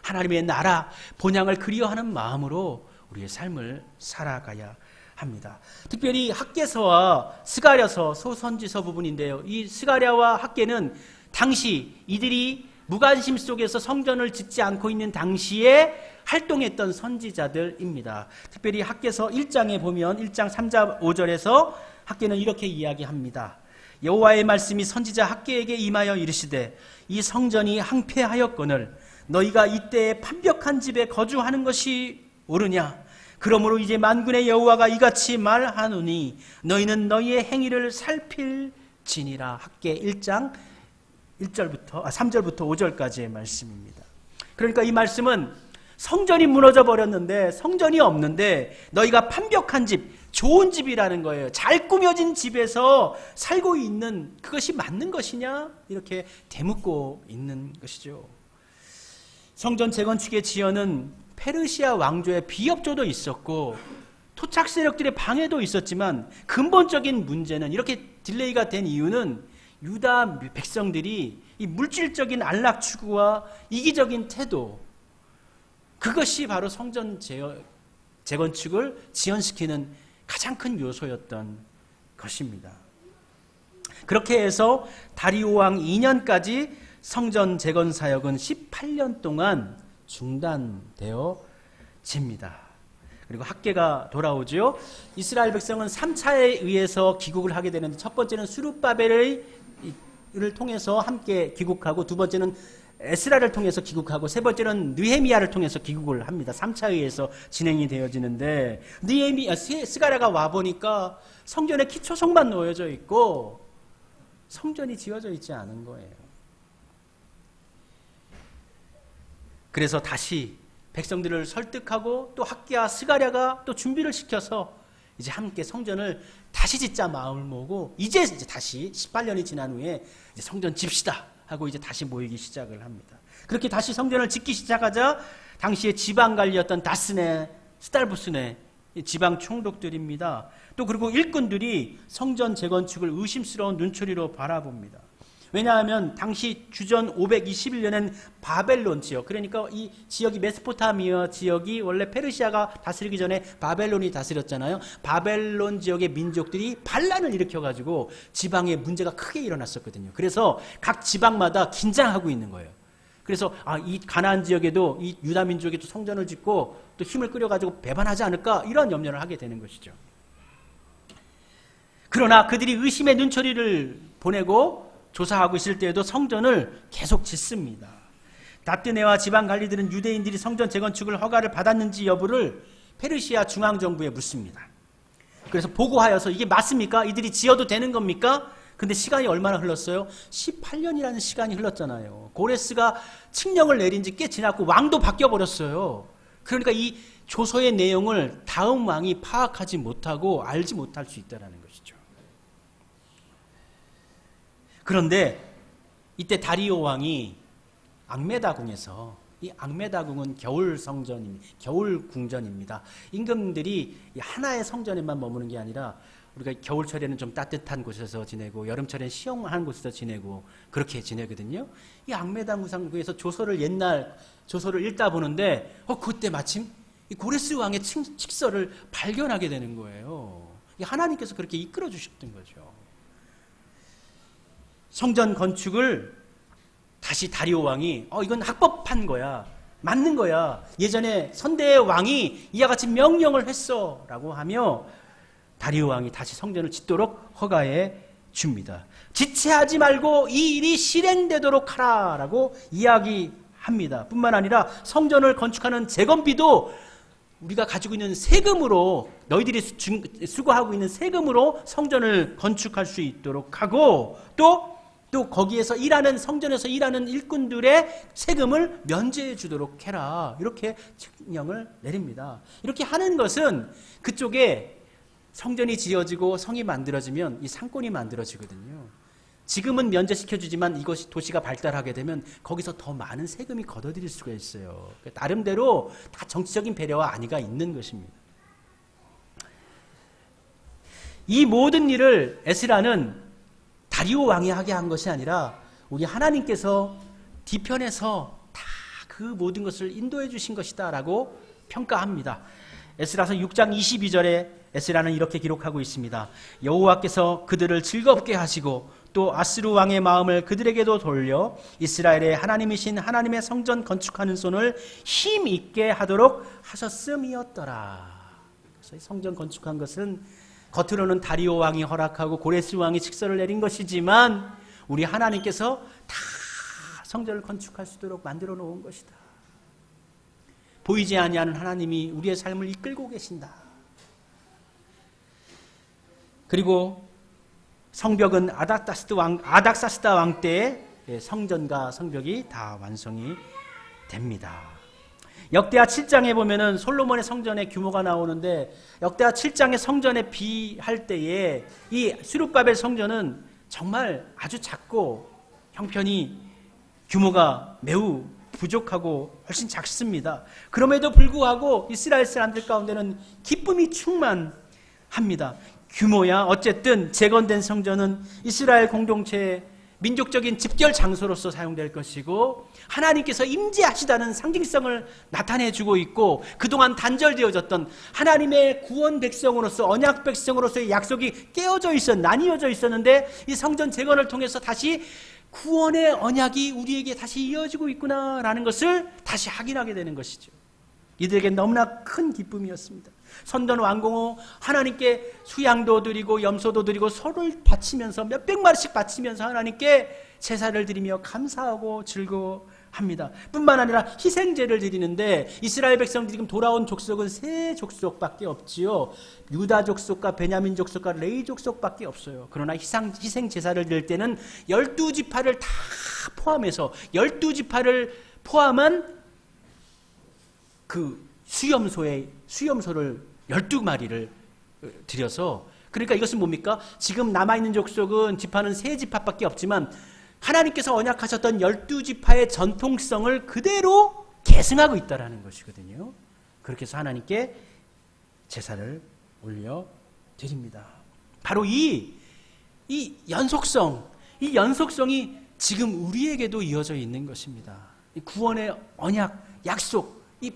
하나님의 나라, 본향을 그리워하는 마음으로 우리의 삶을 살아가야 합니다. 특별히 학개서와 스가랴서, 소선지서 부분인데요. 이 스가랴와 학개는 당시 이들이 무관심 속에서 성전을 짓지 않고 있는 당시에 활동했던 선지자들입니다. 특별히 학개서 1장에 보면 1장 3절 5절에서 학개는 이렇게 이야기합니다. 여호와의 말씀이 선지자 학개에게 임하여 이르시되 이 성전이 항폐하였거늘 너희가 이때에 판벽한 집에 거주하는 것이 옳으냐? 그러므로 이제 만군의 여호와가 이같이 말하노니 너희는 너희의 행위를 살필지니라. 학개 1장 3절부터 5절까지의 말씀입니다. 그러니까 이 말씀은 성전이 무너져 버렸는데, 성전이 없는데 너희가 판벽한 집, 좋은 집이라는 거예요. 잘 꾸며진 집에서 살고 있는 그것이 맞는 것이냐? 이렇게 되묻고 있는 것이죠. 성전 재건축의 지연은 페르시아 왕조의 비협조도 있었고 토착 세력들의 방해도 있었지만 근본적인 문제는, 이렇게 딜레이가 된 이유는 유다 백성들이 이 물질적인 안락 추구와 이기적인 태도, 그것이 바로 성전 재건축을 지연시키는 가장 큰 요소였던 것입니다. 그렇게 해서 다리오 왕 2년까지 성전 재건 사역은 18년 동안 중단되어집니다. 그리고 학개가 돌아오죠. 이스라엘 백성은 3차에 의해서 귀국을 하게 되는데, 첫 번째는 수룹바벨을 통해서 함께 귀국하고, 두 번째는 에스라를 통해서 귀국하고, 세 번째는 느헤미야를 통해서 귀국을 합니다. 3차에 의해서 진행이 되어지는데, 스가랴가 와보니까 성전에 기초성만 놓여져 있고 성전이 지어져 있지 않은 거예요. 그래서 다시 백성들을 설득하고 또 학기야 스가랴가 또 준비를 시켜서 이제 함께 성전을 다시 짓자 마음을 모으고 이제 다시 18년이 지난 후에 이제 성전 집시다 하고 이제 다시 모이기 시작을 합니다. 그렇게 다시 성전을 짓기 시작하자 당시에 지방 관리였던 다스네, 스탈부스네 지방 총독들입니다. 또 그리고 일꾼들이 성전 재건축을 의심스러운 눈초리로 바라봅니다. 왜냐하면 당시 주전 521년엔 바벨론 지역, 그러니까 이 지역이 메소포타미아 지역이 원래 페르시아가 다스리기 전에 바벨론이 다스렸잖아요. 바벨론 지역의 민족들이 반란을 일으켜가지고 지방에 문제가 크게 일어났었거든요. 그래서 각 지방마다 긴장하고 있는 거예요. 그래서 이 가나안 지역에도 이 유다 민족에도 성전을 짓고 또 힘을 끌여가지고 배반하지 않을까 이런 염려를 하게 되는 것이죠. 그러나 그들이 의심의 눈초리를 보내고 조사하고 있을 때에도 성전을 계속 짓습니다. 다뜨네와 지방 관리들은 유대인들이 성전 재건축을 허가를 받았는지 여부를 페르시아 중앙정부에 묻습니다. 그래서 보고하여서 이게 맞습니까? 이들이 지어도 되는 겁니까? 근데 시간이 얼마나 흘렀어요? 18년이라는 시간이 흘렀잖아요. 고레스가 칙령을 내린 지 꽤 지났고 왕도 바뀌어버렸어요. 그러니까 이 조서의 내용을 다음 왕이 파악하지 못하고 알지 못할 수 있다는 것이죠. 그런데 이때 다리오 왕이 앙메다궁에서, 이 앙메다궁은 겨울 성전입니다. 겨울 궁전입니다. 임금들이 하나의 성전에만 머무는 게 아니라 우리가 겨울철에는 좀 따뜻한 곳에서 지내고 여름철에는 시원한 곳에서 지내고 그렇게 지내거든요. 이 앙메다궁에서 조서를 옛날 조서를 읽다 보는데 그때 마침 이 고레스 왕의 칙서를 발견하게 되는 거예요. 하나님께서 그렇게 이끌어 주셨던 거죠. 성전 건축을 다시 다리오 왕이 이건 합법한 거야. 맞는 거야. 예전에 선대의 왕이 이와 같이 명령을 했어 라고 하며 다리오 왕이 다시 성전을 짓도록 허가해 줍니다. 지체하지 말고 이 일이 실행되도록 하라 라고 이야기합니다. 뿐만 아니라 성전을 건축하는 재건비도 우리가 가지고 있는 세금으로, 너희들이 수고하고 있는 세금으로 성전을 건축할 수 있도록 하고 또 거기에서 일하는, 성전에서 일하는 일꾼들의 세금을 면제해 주도록 해라. 이렇게 칙령을 내립니다. 이렇게 하는 것은 그쪽에 성전이 지어지고 성이 만들어지면 이 상권이 만들어지거든요. 지금은 면제시켜주지만 이것이 도시가 발달하게 되면 거기서 더 많은 세금이 걷어들일 수가 있어요. 나름대로 다 정치적인 배려와 안위가 있는 것입니다. 이 모든 일을 에스라는 다리오 왕이 하게 한 것이 아니라 우리 하나님께서 뒤편에서 다 그 모든 것을 인도해 주신 것이다 라고 평가합니다. 에스라서 6장 22절에 에스라는 이렇게 기록하고 있습니다. 여호와께서 그들을 즐겁게 하시고 또 아스루 왕의 마음을 그들에게도 돌려 이스라엘의 하나님이신 하나님의 성전 건축하는 손을 힘 있게 하도록 하셨음이었더라. 그래서 성전 건축한 것은 겉으로는 다리오 왕이 허락하고 고레스 왕이 칙서를 내린 것이지만 우리 하나님께서 다 성전을 건축할 수 있도록 만들어 놓은 것이다. 보이지 아니하는 하나님이 우리의 삶을 이끌고 계신다. 그리고 성벽은 아닥사스다 왕 때에 성전과 성벽이 다 완성이 됩니다. 역대하 7장에 보면은 솔로몬의 성전의 규모가 나오는데 역대하 7장의 성전에 비할 때에 이 스룹바벨 성전은 정말 아주 작고 형편이 규모가 매우 부족하고 훨씬 작습니다. 그럼에도 불구하고 이스라엘 사람들 가운데는 기쁨이 충만합니다. 규모야 어쨌든 재건된 성전은 이스라엘 공동체의 민족적인 집결 장소로서 사용될 것이고 하나님께서 임재하시다는 상징성을 나타내주고 있고 그동안 단절되어졌던 하나님의 구원 백성으로서 언약 백성으로서의 약속이 나뉘어져 있었는데 이 성전 재건을 통해서 다시 구원의 언약이 우리에게 다시 이어지고 있구나라는 것을 다시 확인하게 되는 것이죠. 이들에게 너무나 큰 기쁨이었습니다. 성전 완공 후 하나님께 수양도 드리고 염소도 드리고 소를 바치면서 몇백 마리씩 바치면서 하나님께 제사를 드리며 감사하고 즐거워하는 합니다. 뿐만 아니라 희생제를 드리는데 이스라엘 백성들이 지금 돌아온 족속은 세 족속밖에 없지요. 유다 족속과 베냐민 족속과 레위 족속밖에 없어요. 그러나 희생 제사를 드릴 때는 12지파를 다 포함해서 12지파를 포함한 그 수염소를 12마리를 드려서, 그러니까 이것은 뭡니까? 지금 남아있는 족속은 지파는 세 지파밖에 없지만 하나님께서 언약하셨던 12지파의 전통성을 그대로 계승하고 있다는 것이거든요. 그렇게 해서 하나님께 제사를 올려드립니다. 바로 이 연속성이 지금 우리에게도 이어져 있는 것입니다. 이 구원의 언약, 약속, 이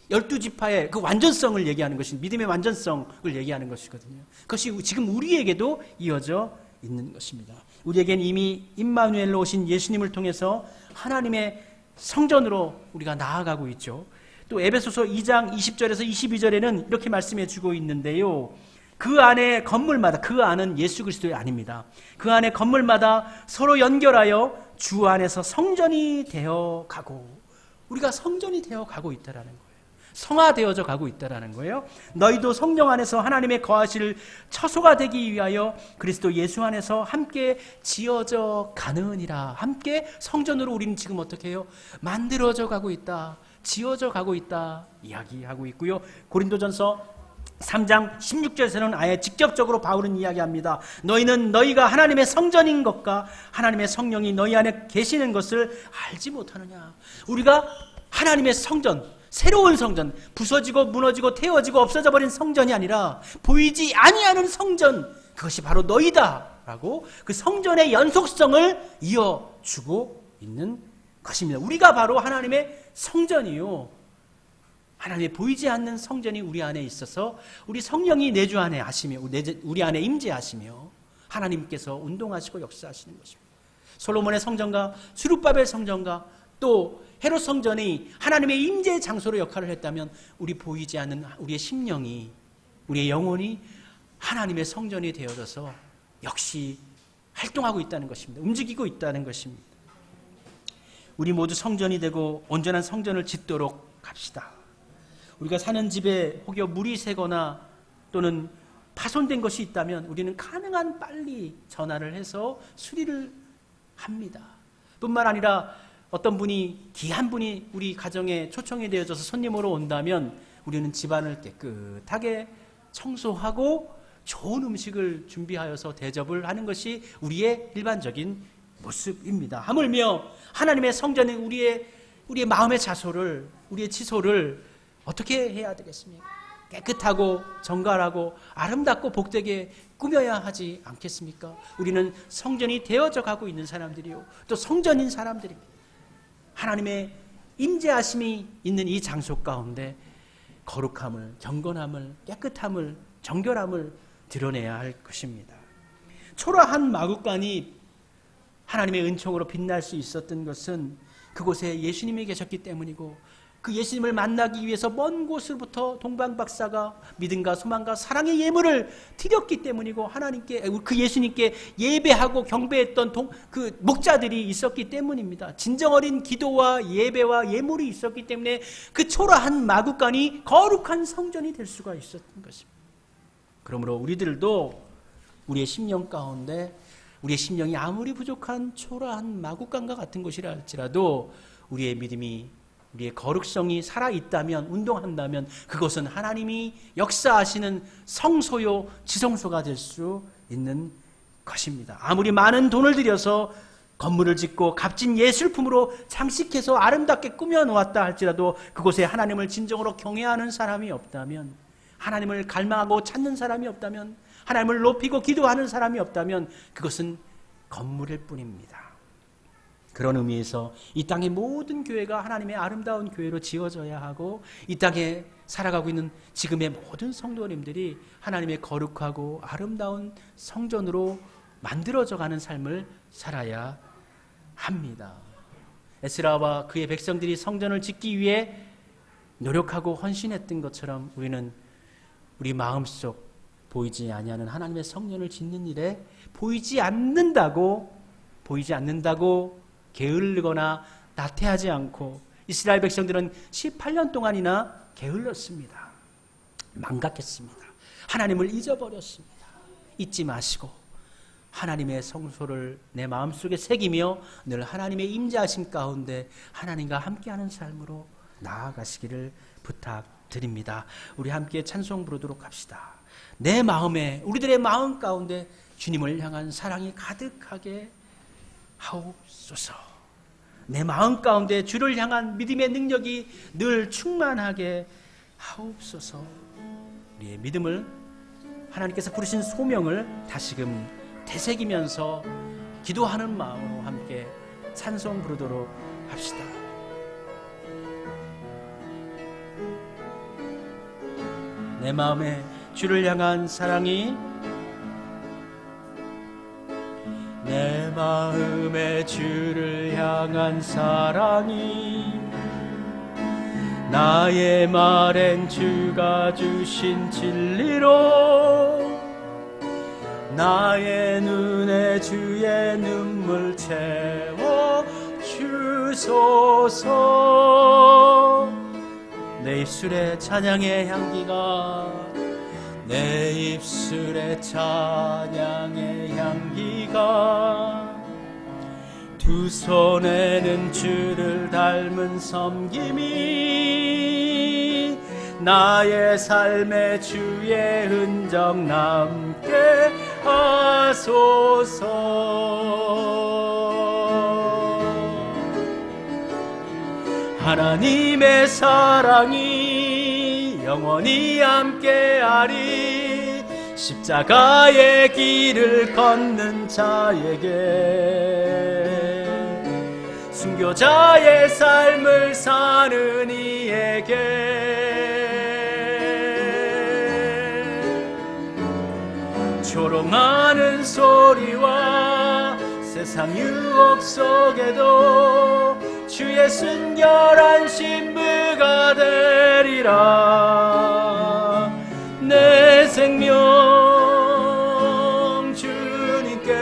12지파의 그 완전성을 얘기하는 것이, 믿음의 완전성을 얘기하는 것이거든요. 그것이 지금 우리에게도 이어져 있는 것입니다. 우리에겐 이미 임마누엘로 오신 예수님을 통해서 하나님의 성전으로 우리가 나아가고 있죠. 또 에베소서 2장 20절에서 22절에는 이렇게 말씀해 주고 있는데요. 그 안에 건물마다, 그 안은 예수 그리스도의 안입니다. 그 안에 건물마다 서로 연결하여 주 안에서 성전이 되어 가고, 우리가 성전이 되어 가고 있다라는 거예요. 성화되어져 가고 있다라는 거예요. 너희도 성령 안에서 하나님의 거하실 처소가 되기 위하여 그리스도 예수 안에서 함께 지어져 가느니라. 함께 성전으로 우리는 지금 어떻게 해요? 만들어져 가고 있다, 지어져 가고 있다 이야기하고 있고요. 고린도전서 3장 16절에서는 아예 직접적으로 바울은 이야기합니다. 너희는 너희가 하나님의 성전인 것과 하나님의 성령이 너희 안에 계시는 것을 알지 못하느냐. 우리가 하나님의 성전, 새로운 성전, 부서지고 무너지고 태워지고 없어져 버린 성전이 아니라 보이지 아니하는 성전, 그것이 바로 너희다라고 그 성전의 연속성을 이어주고 있는 것입니다. 우리가 바로 하나님의 성전이요, 하나님의 보이지 않는 성전이 우리 안에 있어서 우리 성령이 내주 안에 하시며 우리 안에 임재하시며 하나님께서 운동하시고 역사하시는 것입니다. 솔로몬의 성전과 수룹바벨 성전과 또 헤롯 성전이 하나님의 임재 장소로 역할을 했다면 우리 보이지 않는 우리의 심령이, 우리의 영혼이 하나님의 성전이 되어져서 역시 활동하고 있다는 것입니다. 움직이고 있다는 것입니다. 우리 모두 성전이 되고 온전한 성전을 짓도록 합시다. 우리가 사는 집에 혹여 물이 새거나 또는 파손된 것이 있다면 우리는 가능한 빨리 전화를 해서 수리를 합니다. 뿐만 아니라 어떤 분이, 귀한 분이 우리 가정에 초청이 되어져서 손님으로 온다면 우리는 집안을 깨끗하게 청소하고 좋은 음식을 준비하여서 대접을 하는 것이 우리의 일반적인 모습입니다. 하물며 하나님의 성전인 우리의 마음의 자소를, 우리의 치소를 어떻게 해야 되겠습니까? 깨끗하고 정갈하고 아름답고 복되게 꾸며야 하지 않겠습니까? 우리는 성전이 되어져 가고 있는 사람들이요, 또 성전인 사람들입니다. 하나님의 임재하심이 있는 이 장소 가운데 거룩함을, 경건함을, 깨끗함을, 정결함을 드러내야 할 것입니다. 초라한 마구간이 하나님의 은총으로 빛날 수 있었던 것은 그곳에 예수님이 계셨기 때문이고, 그 예수님을 만나기 위해서 먼 곳으로부터 동방박사가 믿음과 소망과 사랑의 예물을 드렸기 때문이고, 하나님께, 그 예수님께 예배하고 경배했던 그 목자들이 있었기 때문입니다. 진정 어린 기도와 예배와 예물이 있었기 때문에 그 초라한 마구간이 거룩한 성전이 될 수가 있었던 것입니다. 그러므로 우리들도 우리의 심령 가운데, 우리의 심령이 아무리 부족한 초라한 마구간과 같은 곳이라 할지라도 우리의 믿음이, 우리의 거룩성이 살아있다면, 운동한다면 그것은 하나님이 역사하시는 성소요, 지성소가 될 수 있는 것입니다. 아무리 많은 돈을 들여서 건물을 짓고 값진 예술품으로 장식해서 아름답게 꾸며놓았다 할지라도 그곳에 하나님을 진정으로 경외하는 사람이 없다면, 하나님을 갈망하고 찾는 사람이 없다면, 하나님을 높이고 기도하는 사람이 없다면 그것은 건물일 뿐입니다. 그런 의미에서 이 땅의 모든 교회가 하나님의 아름다운 교회로 지어져야 하고, 이 땅에 살아가고 있는 지금의 모든 성도님들이 하나님의 거룩하고 아름다운 성전으로 만들어져가는 삶을 살아야 합니다. 에스라와 그의 백성들이 성전을 짓기 위해 노력하고 헌신했던 것처럼 우리는 우리 마음속 보이지 아니하는 하나님의 성전을 짓는 일에 보이지 않는다고 게을르거나 나태하지 않고 이스라엘 백성들은 18년 동안이나 게을렀습니다. 망각했습니다. 하나님을 잊어버렸습니다. 잊지 마시고 하나님의 성소를 내 마음속에 새기며 늘 하나님의 임재하심 가운데 하나님과 함께하는 삶으로 나아가시기를 부탁드립니다. 우리 함께 찬송 부르도록 합시다. 내 마음에, 우리들의 마음 가운데 주님을 향한 사랑이 가득하게 하옵소서. 내 마음 가운데 주를 향한 믿음의 능력이 늘 충만하게 하옵소서. 우리의 믿음을, 하나님께서 부르신 소명을 다시금 되새기면서 기도하는 마음으로 함께 찬송 부르도록 합시다. 내 마음에 주를 향한 사랑이, 내 마음에 주를 향한 사랑이 나의 말엔 주가 주신 진리로 나의 눈에 주의 눈물 채워 주소서. 내 입술에 찬양의 향기가, 내 입술에 찬양의 향기가, 두 손에는 주를 닮은 섬김이 나의 삶에 주의 흔적 남게 하소서. 하나님의 사랑이 영원히 함께하리. 십자가의 길을 걷는 자에게, 순교자의 삶을 사는 이에게, 조롱하는 소리와 세상 유혹 속에도 주의 순결한 신부가 되리라. 내 생명 주님께,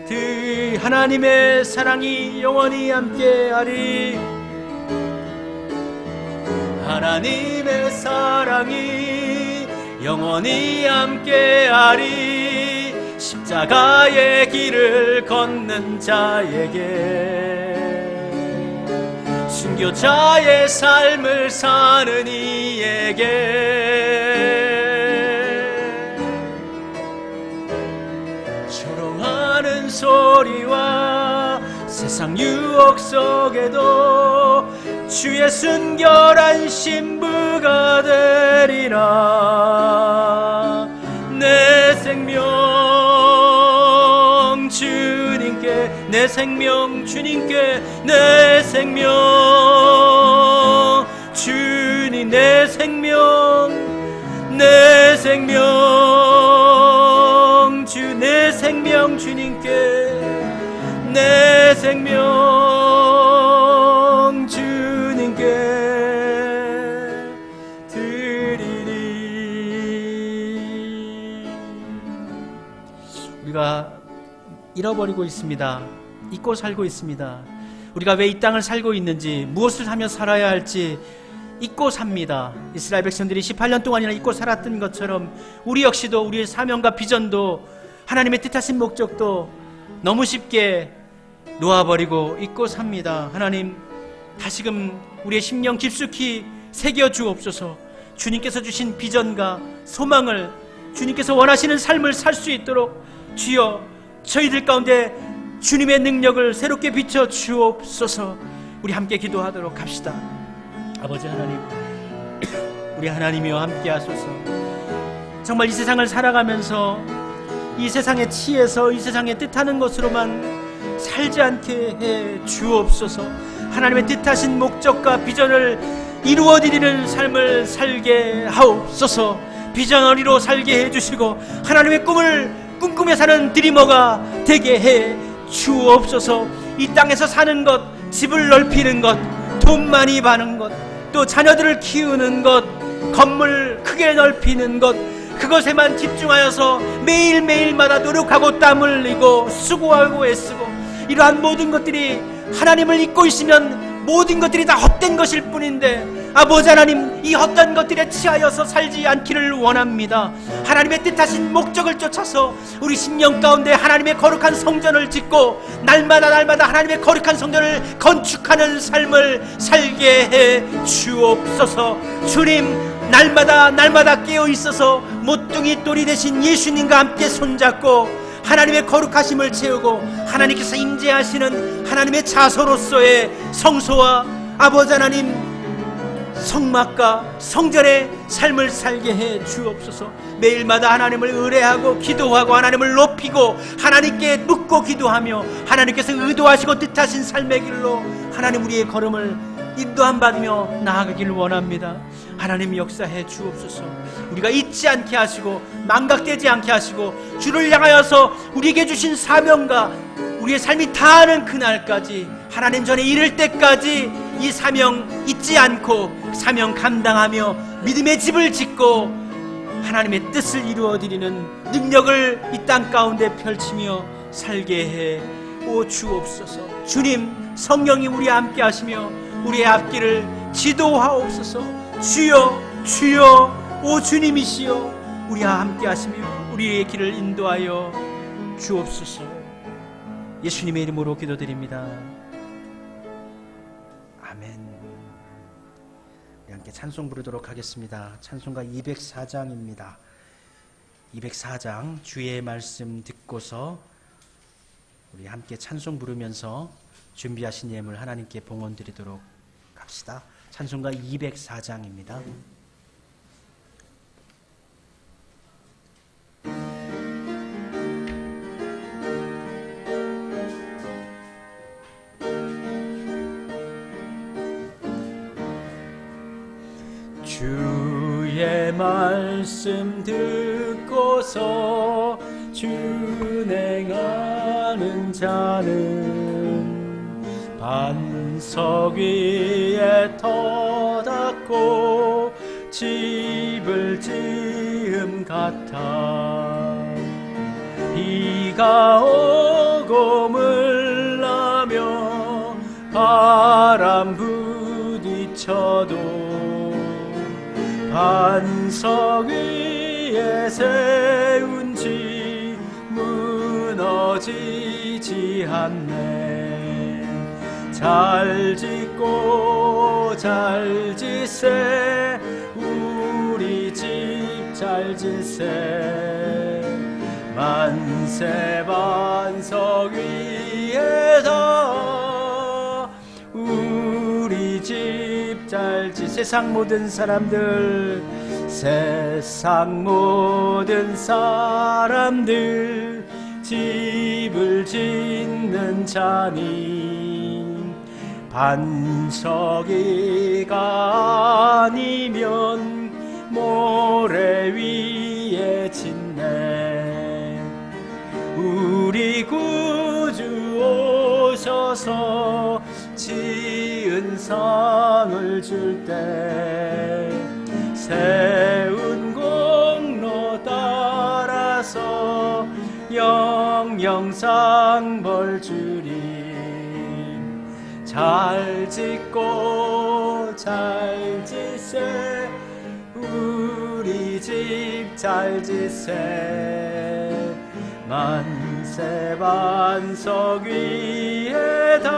그 하나님의 사랑이 영원히 함께하리. 하나님의 사랑이 영원히 함께하리. 십자가의 길을 걷는 자에게, 순교자의 삶을 사는 이에게, 조롱하는 소리와 세상 유혹 속에도 주의 순결한 신부가 되리라. 내 생명 주님께, 내 생명 주님께, 내 생명 주님, 내 생명, 내 생명 주, 내 생명 주님께, 내 생명 주님께 드리리. 우리가 잃어버리고 있습니다. 잊고 살고 있습니다. 우리가 왜 이 땅을 살고 있는지, 무엇을 하며 살아야 할지 잊고 삽니다. 이스라엘 백성들이 18년 동안이나 잊고 살았던 것처럼 우리 역시도 우리의 사명과 비전도 하나님의 뜻하신 목적도 너무 쉽게 놓아버리고 잊고 삽니다. 하나님, 다시금 우리의 심령 깊숙이 새겨 주옵소서. 주님께서 주신 비전과 소망을, 주님께서 원하시는 삶을 살 수 있도록 주여 저희들 가운데 주님의 능력을 새롭게 비춰 주옵소서. 우리 함께 기도하도록 합시다. 아버지 하나님, 우리 하나님이여 함께 하소서. 정말 이 세상을 살아가면서 이 세상에 치에서 이 세상에 뜻하는 것으로만 살지 않게 해 주옵소서. 하나님의 뜻하신 목적과 비전을 이루어드리는 삶을 살게 하옵소서. 비전어리로 살게 해주시고 하나님의 꿈을 꿈꾸며 사는 드리머가 되게 해 주옵소서. 이 땅에서 사는 것, 집을 넓히는 것, 돈 많이 버는 것, 또 자녀들을 키우는 것, 건물 크게 넓히는 것, 그것에만 집중하여서 매일매일마다 노력하고 땀 흘리고 수고하고 애쓰고, 이러한 모든 것들이 하나님을 잊고 있으면 모든 것들이 다 헛된 것일 뿐인데, 아버지 하나님, 이 헛된 것들에 취하여서 살지 않기를 원합니다. 하나님의 뜻하신 목적을 쫓아서 우리 심령 가운데 하나님의 거룩한 성전을 짓고 날마다 하나님의 거룩한 성전을 건축하는 삶을 살게 해 주옵소서. 주님, 날마다 깨어 있어서 모퉁이 돌이 되신 예수님과 함께 손잡고 하나님의 거룩하심을 채우고 하나님께서 임재하시는 하나님의 자소로서의 성소와 아버지 하나님 성막과 성전의 삶을 살게 해 주옵소서. 매일마다 하나님을 의뢰하고 기도하고 하나님을 높이고 하나님께 묻고 기도하며 하나님께서 의도하시고 뜻하신 삶의 길로 하나님 우리의 걸음을 인도함 받으며 나아가기를 원합니다. 하나님 역사해 주옵소서. 우리가 잊지 않게 하시고 망각되지 않게 하시고 주를 향하여서 우리에게 주신 사명과 우리의 삶이 다하는 그날까지, 하나님 전에 이를 때까지 이 사명 잊지 않고 사명 감당하며 믿음의 집을 짓고 하나님의 뜻을 이루어드리는 능력을 이 땅 가운데 펼치며 살게 해 주옵소서. 주님, 성령이 우리와 함께 하시며 우리의 앞길을 지도하옵소서. 주여, 오 주님이시여, 우리와 함께 하시며 우리의 길을 인도하여 주옵소서. 예수님의 이름으로 기도드립니다. 아멘. 우리 함께 찬송 부르도록 하겠습니다. 찬송가 204장입니다. 204장 주의 말씀 듣고서 우리 함께 찬송 부르면서 준비하신 예물 하나님께 봉헌 드리도록 합시다. 찬송가 204장입니다. 주의 말씀 듣고서 준행하는 자는 반석 위에 터 닦고 집을 지음 같아. 비가 오고 물나며 바람 부딪혀도 반석 위에 세운 집 무너지지 않네. 잘 짓고 잘 짓세, 우리 집 잘 짓세. 만세 반석 위에다 우리 집 잘 짓세. 세상 모든 사람들, 세상 모든 사람들 집을 짓는 자니 반석이가 아니면 모래 위에 짓네. 우리 구주 오셔서 지은 상을 줄 때 세운 공로 따라서 영영상 벌 주리. 잘 짓고 잘 짓세, 우리 집 잘 짓세. 만세 반석 위에다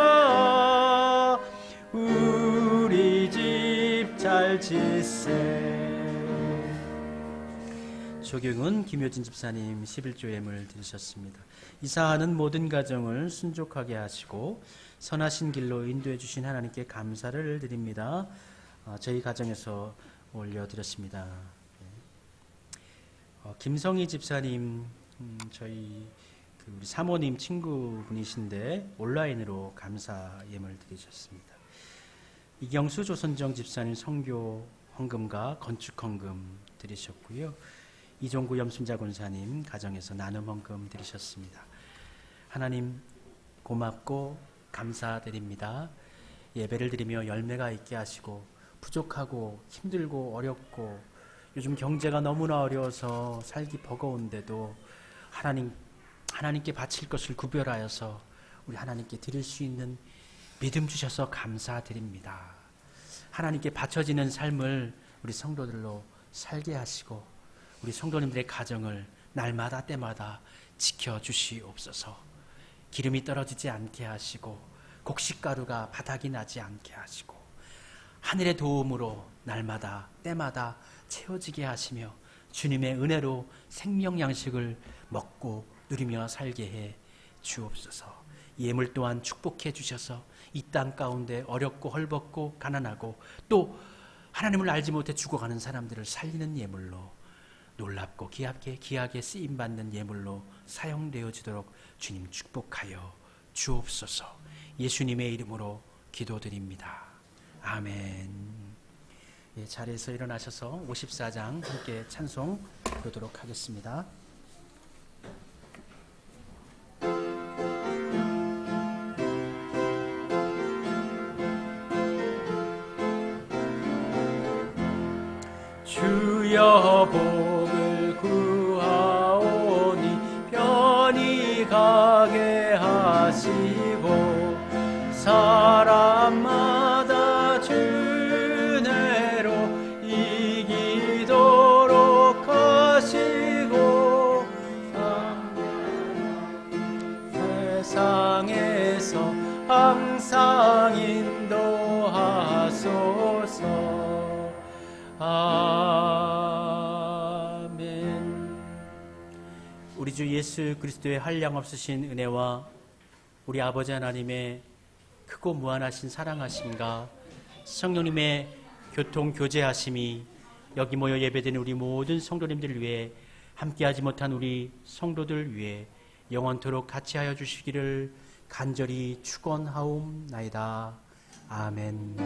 우리 집 잘 짓세. 조경은 김효진 집사님 11조 예물 드리셨습니다. 이사하는 모든 가정을 순족하게 하시고 선하신 길로 인도해 주신 하나님께 감사를 드립니다. 저희 가정에서 올려드렸습니다. 김성희 집사님, 저희 우리 사모님 친구분이신데 온라인으로 감사 예물 드리셨습니다. 이경수 조선정 집사님 선교 헌금과 건축 헌금 드리셨고요. 이종구 염순자 권사님 가정에서 나눔 헌금 드리셨습니다. 하나님 고맙고 감사드립니다. 예배를 드리며 열매가 있게 하시고 부족하고 힘들고 어렵고 요즘 경제가 너무나 어려워서 살기 버거운데도 하나님께 바칠 것을 구별하여서 우리 하나님께 드릴 수 있는 믿음 주셔서 감사드립니다. 하나님께 바쳐지는 삶을 우리 성도들로 살게 하시고 우리 성도님들의 가정을 날마다 때마다 지켜주시옵소서. 기름이 떨어지지 않게 하시고 곡식가루가 바닥이 나지 않게 하시고 하늘의 도움으로 날마다 때마다 채워지게 하시며 주님의 은혜로 생명 양식을 먹고 누리며 살게 해 주옵소서. 예물 또한 축복해 주셔서 이 땅 가운데 어렵고 헐벗고 가난하고 또 하나님을 알지 못해 죽어가는 사람들을 살리는 예물로 놀랍고 귀하게 쓰임받는 예물로 사용되어지도록 주님 축복하여 주옵소서. 예수님의 이름으로 기도드립니다. 아멘. 예, 자리에서 일어나셔서 54장 함께 찬송 부르도록 하겠습니다. 주여 복을 구하오니 편히 가게 하시고 사람마다 주 은혜로 이기도록 하시고 세상에서 항상 인도하소서. 아멘. 우리 주 예수 그리스도의 한량없으신 은혜와 우리 아버지 하나님의 크고 무한하신 사랑하심과 성령님의 교통 교제하심이 여기 모여 예배드리는 우리 모든 성도님들을 위해 함께하지 못한 우리 성도들 위해 영원토록 같이 하여 주시기를 간절히 축원하옵나이다. 아멘.